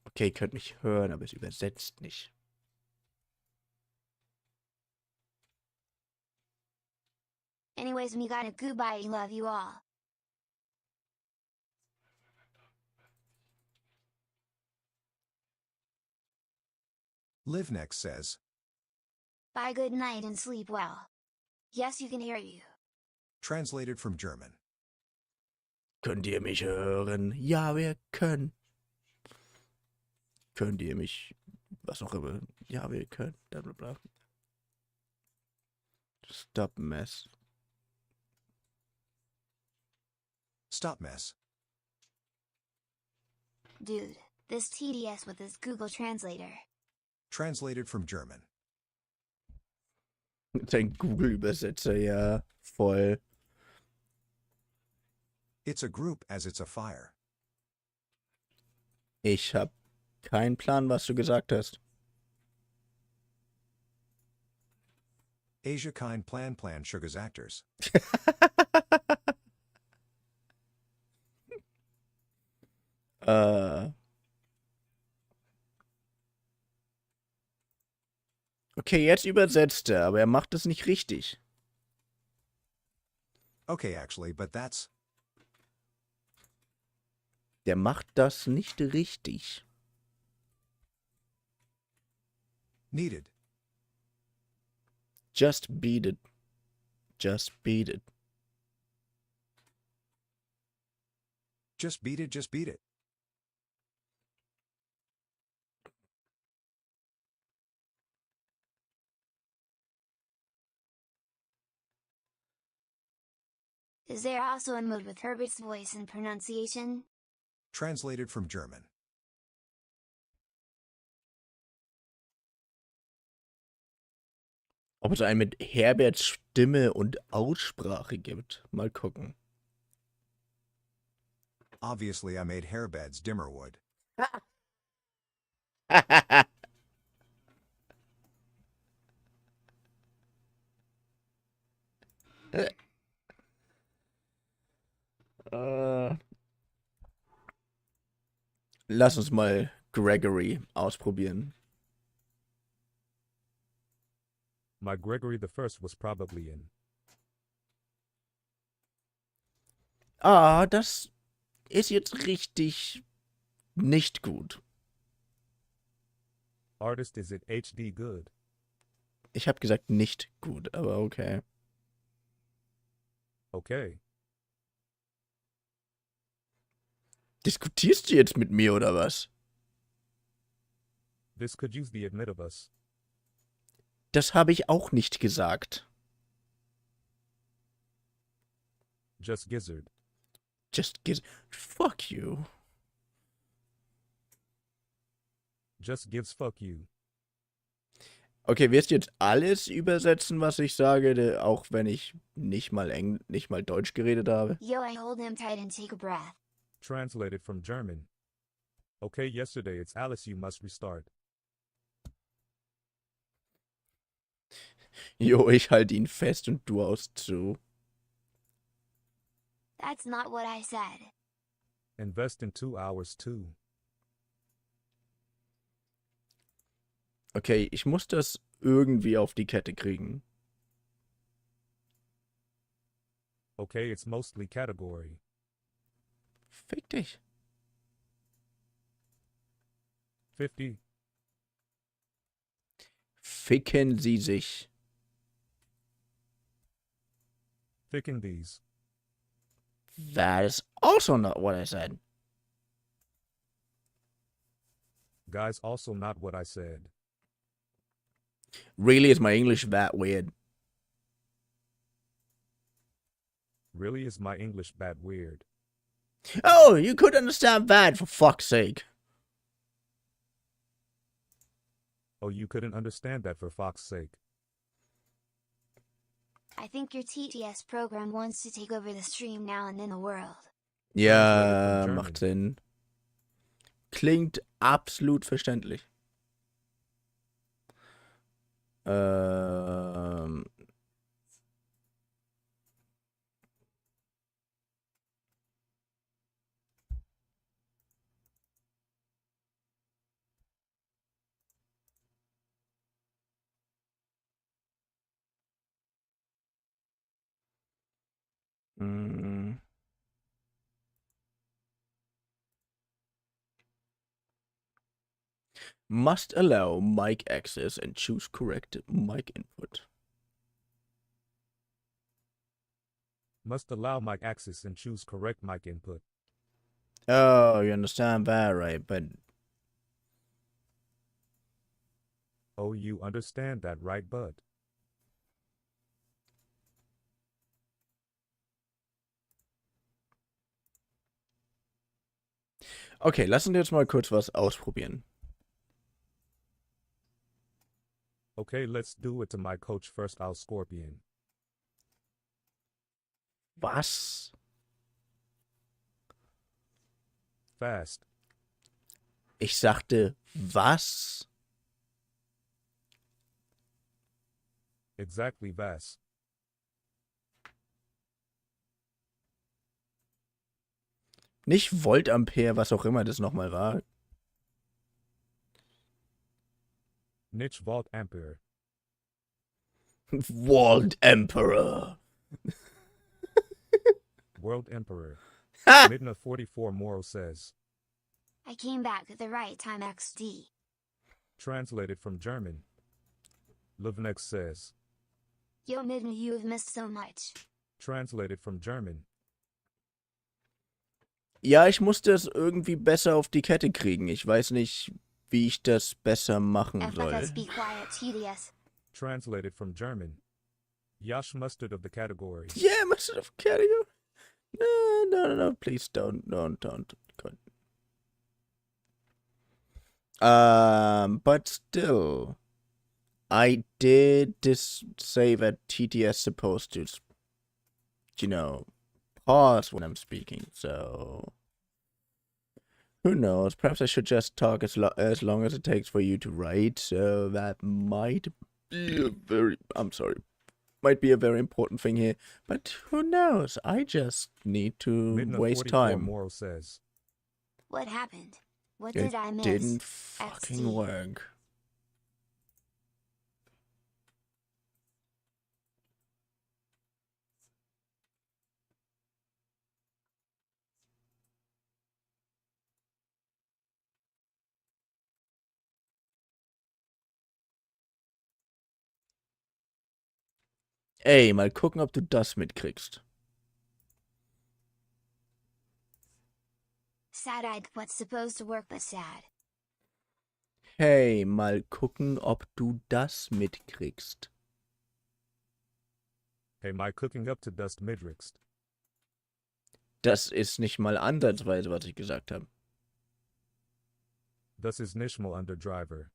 Speaker 2: Okay, könnt mich hören, aber es übersetzt nicht.
Speaker 1: Anyways, me got a goodbye, love you all.
Speaker 12: LiveNext says.
Speaker 1: Bye, good night and sleep well. Yes, you can hear you.
Speaker 12: Translated from German.
Speaker 2: Könnt ihr mich hören? Ja, wir können. Könnt ihr mich... Was auch immer. Ja, wir können. Bla bla bla. Stop mess.
Speaker 12: Stop mess.
Speaker 1: Dude, this TDS with this Google Translator.
Speaker 12: Translated from German.
Speaker 2: Dein Google-Übersetzer, ja, voll.
Speaker 12: It's a group as it's a fire.
Speaker 2: Ich hab keinen Plan, was du gesagt hast.
Speaker 12: Asia kind plan sugars actors.
Speaker 2: Okay, jetzt übersetzt er, aber er macht es nicht richtig.
Speaker 12: Okay, actually, but that's...
Speaker 2: Der macht das nicht richtig.
Speaker 12: Needed.
Speaker 2: Just beat it. Just beat it.
Speaker 12: Just beat it, just beat it.
Speaker 1: Is there also a mode with Herbert's voice and pronunciation?
Speaker 12: Translated from German.
Speaker 2: Ob es einen mit Herberts Stimme und Aussprache gibt. Mal gucken.
Speaker 12: Obviously, I made hairbeds Dimmerwood.
Speaker 2: Lass uns mal Gregory ausprobieren.
Speaker 9: My Gregory the First was probably in.
Speaker 2: Ah, das ist jetzt richtig nicht gut.
Speaker 9: Artist, is it HD good?
Speaker 2: Ich habe gesagt nicht gut, aber okay.
Speaker 9: Okay.
Speaker 2: Diskutierst du jetzt mit mir oder was?
Speaker 9: This could use the admit of us.
Speaker 2: Das habe ich auch nicht gesagt.
Speaker 9: Just gizzard.
Speaker 2: Just gives... Fuck you.
Speaker 9: Just gives fuck you.
Speaker 2: Okay, wirst du jetzt alles übersetzen, was ich sage, auch wenn ich nicht mal Deutsch geredet habe?
Speaker 1: Yo, I hold him tight and take a breath.
Speaker 9: Translated from German. Okay, yesterday it's Alice, you must restart.
Speaker 2: Jo, ich halte ihn fest und du haust zu.
Speaker 1: That's not what I said.
Speaker 9: Invest in 2 hours too.
Speaker 2: Okay, ich muss das irgendwie auf die Kette kriegen.
Speaker 9: Okay, it's mostly category.
Speaker 2: Fick dich.
Speaker 9: 50.
Speaker 2: Ficken sie sich.
Speaker 9: Thicken these.
Speaker 2: That is also not what I said.
Speaker 9: Guys, also not what I said.
Speaker 2: Really, is my English that weird?
Speaker 9: Really, is my English that weird?
Speaker 2: Oh, you could understand that, for fuck's sake.
Speaker 9: Oh, you couldn't understand that, for fuck's sake.
Speaker 1: I think your TTS program wants to take over the stream now and in the world.
Speaker 2: Ja, macht Sinn. Klingt absolut verständlich. Must allow mic access and choose correct mic input.
Speaker 9: Must allow mic access and choose correct mic input.
Speaker 2: Oh, you understand that, right? But
Speaker 9: oh, you understand that, right, bud?
Speaker 2: okay, lassen wir jetzt mal kurz was ausprobieren.
Speaker 9: Okay, let's do it to my coach first, I'll Scorpion.
Speaker 2: Was?
Speaker 9: Fast.
Speaker 2: Ich sagte, was?
Speaker 9: Exactly, was.
Speaker 2: Nicht Voltampere, was auch immer das nochmal war.
Speaker 9: Niche Vault Ampere.
Speaker 2: World Emperor.
Speaker 9: World Emperor.
Speaker 2: Ha!
Speaker 9: Midna 44 Moro says.
Speaker 1: I came back at the right time XD.
Speaker 9: Translated from German. Livnex says.
Speaker 1: Yo Midna, you have missed so much.
Speaker 9: Translated from German.
Speaker 2: Ja, ich muss das irgendwie besser auf die Kette kriegen. Ich weiß nicht, wie ich das besser machen soll.
Speaker 1: FFS, be quiet, TDS.
Speaker 9: Translated from German. Yash mustard of the category.
Speaker 2: Yeah, mustard of category. No, please don't. But still, I did say that TTS supposed to, you know, pause when I'm speaking, so who knows? Perhaps I should just talk as long as it takes for you to write, so that might be might be a very important thing here, but who knows? I just need to
Speaker 9: Midna
Speaker 2: waste
Speaker 9: 44
Speaker 2: time.
Speaker 9: Moro says.
Speaker 1: What happened? What
Speaker 2: It
Speaker 1: did I miss?
Speaker 2: didn't fucking
Speaker 1: XD.
Speaker 2: work. Ey, mal gucken, ob du das mitkriegst.
Speaker 1: Sad-eyed, what's supposed to work but sad.
Speaker 2: Hey, mal gucken, ob du das mitkriegst.
Speaker 9: Hey, my cooking up to dust midrixt.
Speaker 2: Das ist nicht mal ansatzweise, was ich gesagt habe.
Speaker 9: Das ist nicht mal under driver.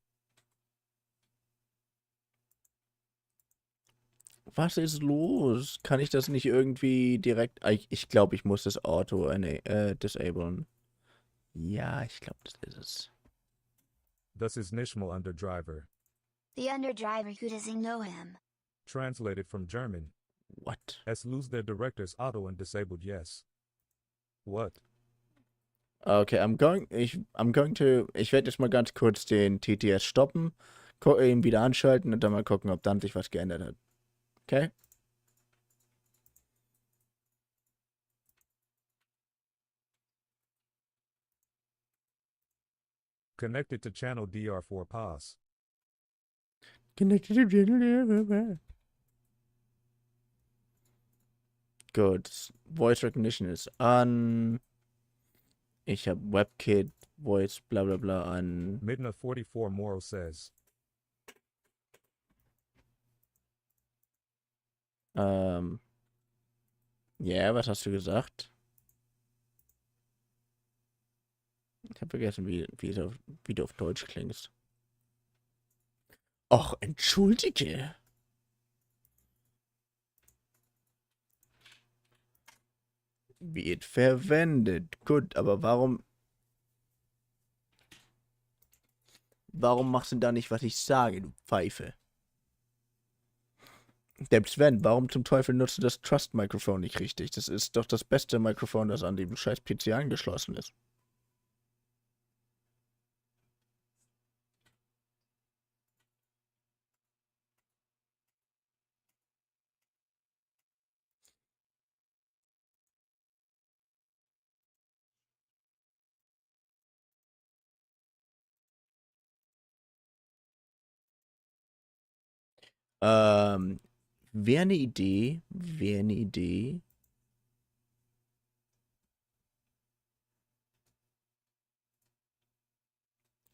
Speaker 2: Was ist los? Kann ich das nicht irgendwie direkt... Ich glaube, ich muss das Auto disablen. Ja, ich glaube, das ist es.
Speaker 9: Das ist nicht mal Underdriver.
Speaker 1: The underdriver who doesn't know him.
Speaker 9: Translated from German.
Speaker 2: What?
Speaker 9: Es lose their director's auto and disabled yes. What?
Speaker 2: Okay, I'm going to... Ich werde jetzt mal ganz kurz den TTS stoppen, ihn wieder anschalten und dann mal gucken, ob dann sich was geändert hat. Okay?
Speaker 9: Connected to channel DR4 pause.
Speaker 2: Connected to channel. Gut. Voice Recognition ist an. Ich habe WebKit, Voice, bla bla bla an.
Speaker 9: Midna 44 Moro says.
Speaker 2: Ja, was hast du gesagt? Ich habe vergessen, wie du auf Deutsch klingst. Och, entschuldige. Wird verwendet. Gut, aber warum machst du da nicht, was ich sage, du Pfeife? Selbst wenn, warum zum Teufel nutzt du das Trust-Mikrofon nicht richtig? Das ist doch das beste Mikrofon, das an dem scheiß PC angeschlossen ist. Wäre eine Idee.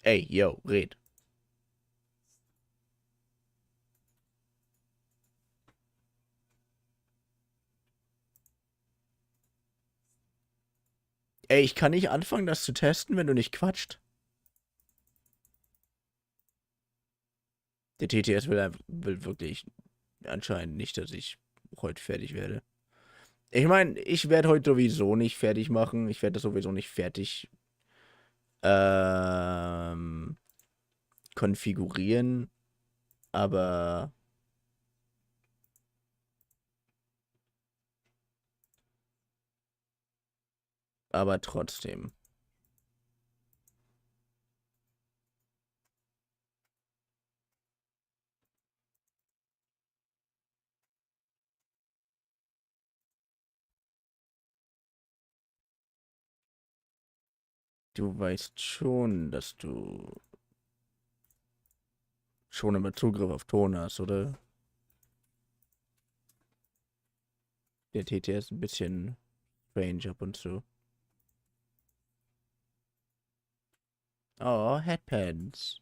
Speaker 2: Ey, yo, red. Ey, ich kann nicht anfangen, das zu testen, wenn du nicht quatscht. Der TTS will wirklich anscheinend nicht, dass ich heute fertig werde. Ich meine, ich werde heute sowieso nicht fertig machen. Ich werde das sowieso nicht fertig konfigurieren. Aber trotzdem. Du weißt schon, dass du schon immer Zugriff auf Ton hast, oder? Der TTS ist ein bisschen strange ab und zu. Oh, Headpants.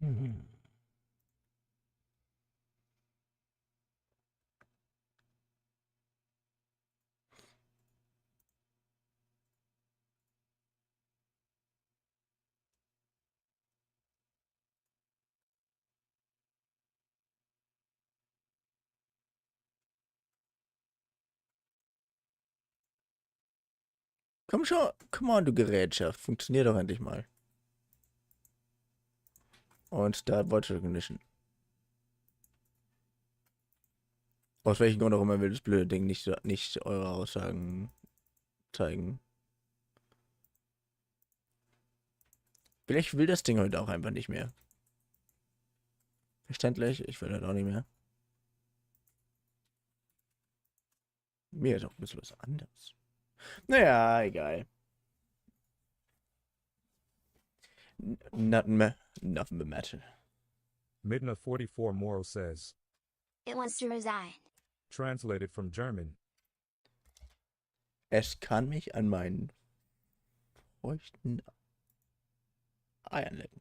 Speaker 2: Mhm. Komm schon, come on, du Gerätschaft. Funktioniert doch endlich mal. Und Start Voice Recognition. Aus welchem Grund auch immer will das blöde Ding nicht eure Aussagen zeigen. Vielleicht will das Ding heute auch einfach nicht mehr. Verständlich, ich will halt auch nicht mehr. Mir ist auch ein bisschen was anderes. Naja, egal. Nothing but matter.
Speaker 9: Midna 44 Moro says.
Speaker 1: It wants to resign.
Speaker 9: Translated from German.
Speaker 2: Es kann mich an meinen feuchten Eiern lecken.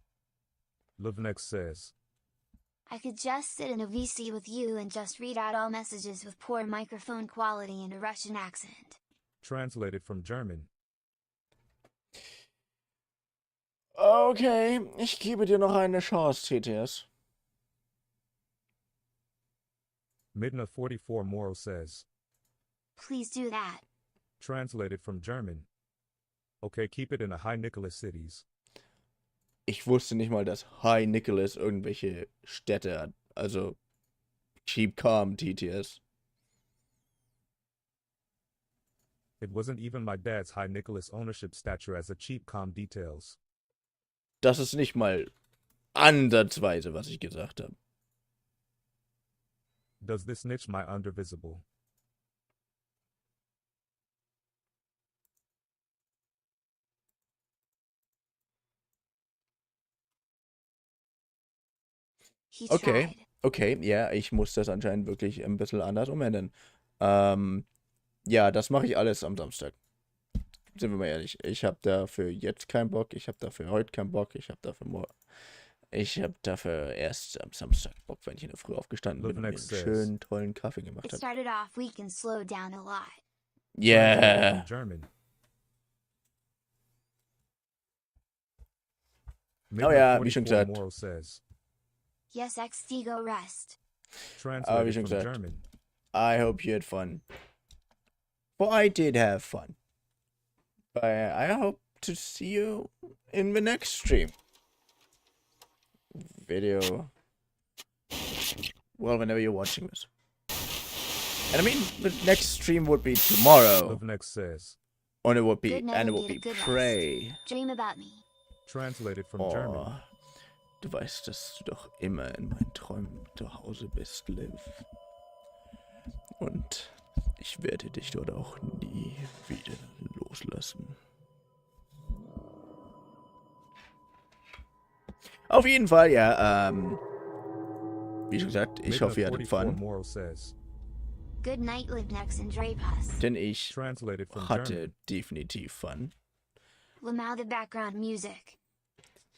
Speaker 9: Livnex says.
Speaker 1: I could just sit in a VC with you and just read out all messages with poor microphone quality and a Russian accent.
Speaker 9: Translated from German.
Speaker 2: Okay, ich gebe dir noch eine Chance, TTS.
Speaker 9: Midna 44 Moral says.
Speaker 1: Please do that.
Speaker 9: Translated from German. Okay, keep it in the high Nicholas cities.
Speaker 2: Ich wusste nicht mal, dass High Nicholas irgendwelche Städte hat. Also, Cheap Calm TTS.
Speaker 9: It wasn't even my dad's high Nicholas ownership stature as a cheap calm details.
Speaker 2: Das ist nicht mal ansatzweise, was ich gesagt habe.
Speaker 9: Does this niche my undervisible?
Speaker 2: Okay, okay, ja, ich muss das anscheinend wirklich ein bisschen anders umändern. Ja, das mache ich alles am Samstag. Sind wir mal ehrlich, ich habe dafür jetzt keinen Bock, ich habe dafür heute keinen Bock, ich habe dafür erst am Samstag Bock, wenn ich in der Früh aufgestanden bin und mir einen schönen, tollen Kaffee gemacht
Speaker 1: It
Speaker 2: habe.
Speaker 1: started off weak and slowed down a lot.
Speaker 2: Yeah.
Speaker 9: German.
Speaker 2: Oh ja, wie schon gesagt.
Speaker 1: Yes, XD go rest.
Speaker 2: Wie schon gesagt. I hope you had fun. Well, I did have fun. But I hope to see you in the next stream. Video. Well, whenever you're watching this. And I mean, the next stream would be tomorrow.
Speaker 9: Next says.
Speaker 2: And it would be,
Speaker 1: Good
Speaker 2: pray.
Speaker 1: Dream about me.
Speaker 9: Translated from German.
Speaker 2: Du weißt, dass du doch immer in meinen Träumen zu Hause bist, Liv. Und ich werde dich dort auch nie wieder loslassen. Auf jeden Fall, ja, wie schon gesagt, ich hoffe, ihr hattet Fun.
Speaker 1: Good night, Livnex and Drapus.
Speaker 2: Denn ich hatte definitiv Fun.
Speaker 1: Lamau the background music.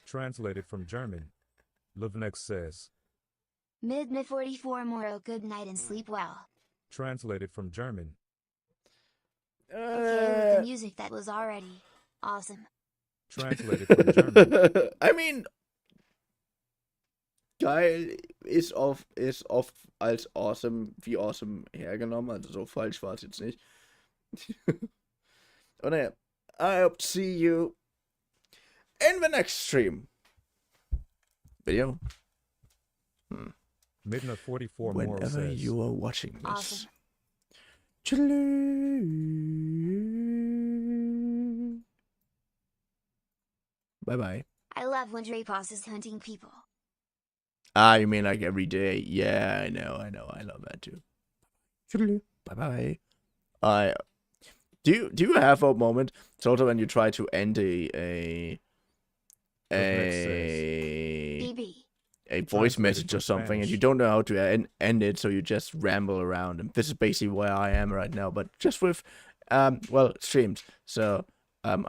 Speaker 9: Translated from German. Livnex says.
Speaker 1: Midna 44 Moro, good night and sleep well.
Speaker 9: Translated from German.
Speaker 1: Okay, with the music that was already awesome.
Speaker 9: Translated from German.
Speaker 2: I mean, geil ist oft als awesome wie awesome hergenommen, also so falsch war es jetzt nicht. Und naja, I hope to see you in the next stream. Video.
Speaker 9: Midna 44
Speaker 2: Whenever you are watching this.
Speaker 1: Awesome.
Speaker 2: Bye bye.
Speaker 1: I love when Drapus is hunting people.
Speaker 2: Ah, you mean like every day? Yeah, I know. I love that too. Bye bye. Do you have a moment? Sort of when you try to end a voice message or something, and you don't know how to end it, so you just ramble around. And this is basically where I am right now, but just with well, streams. So I'm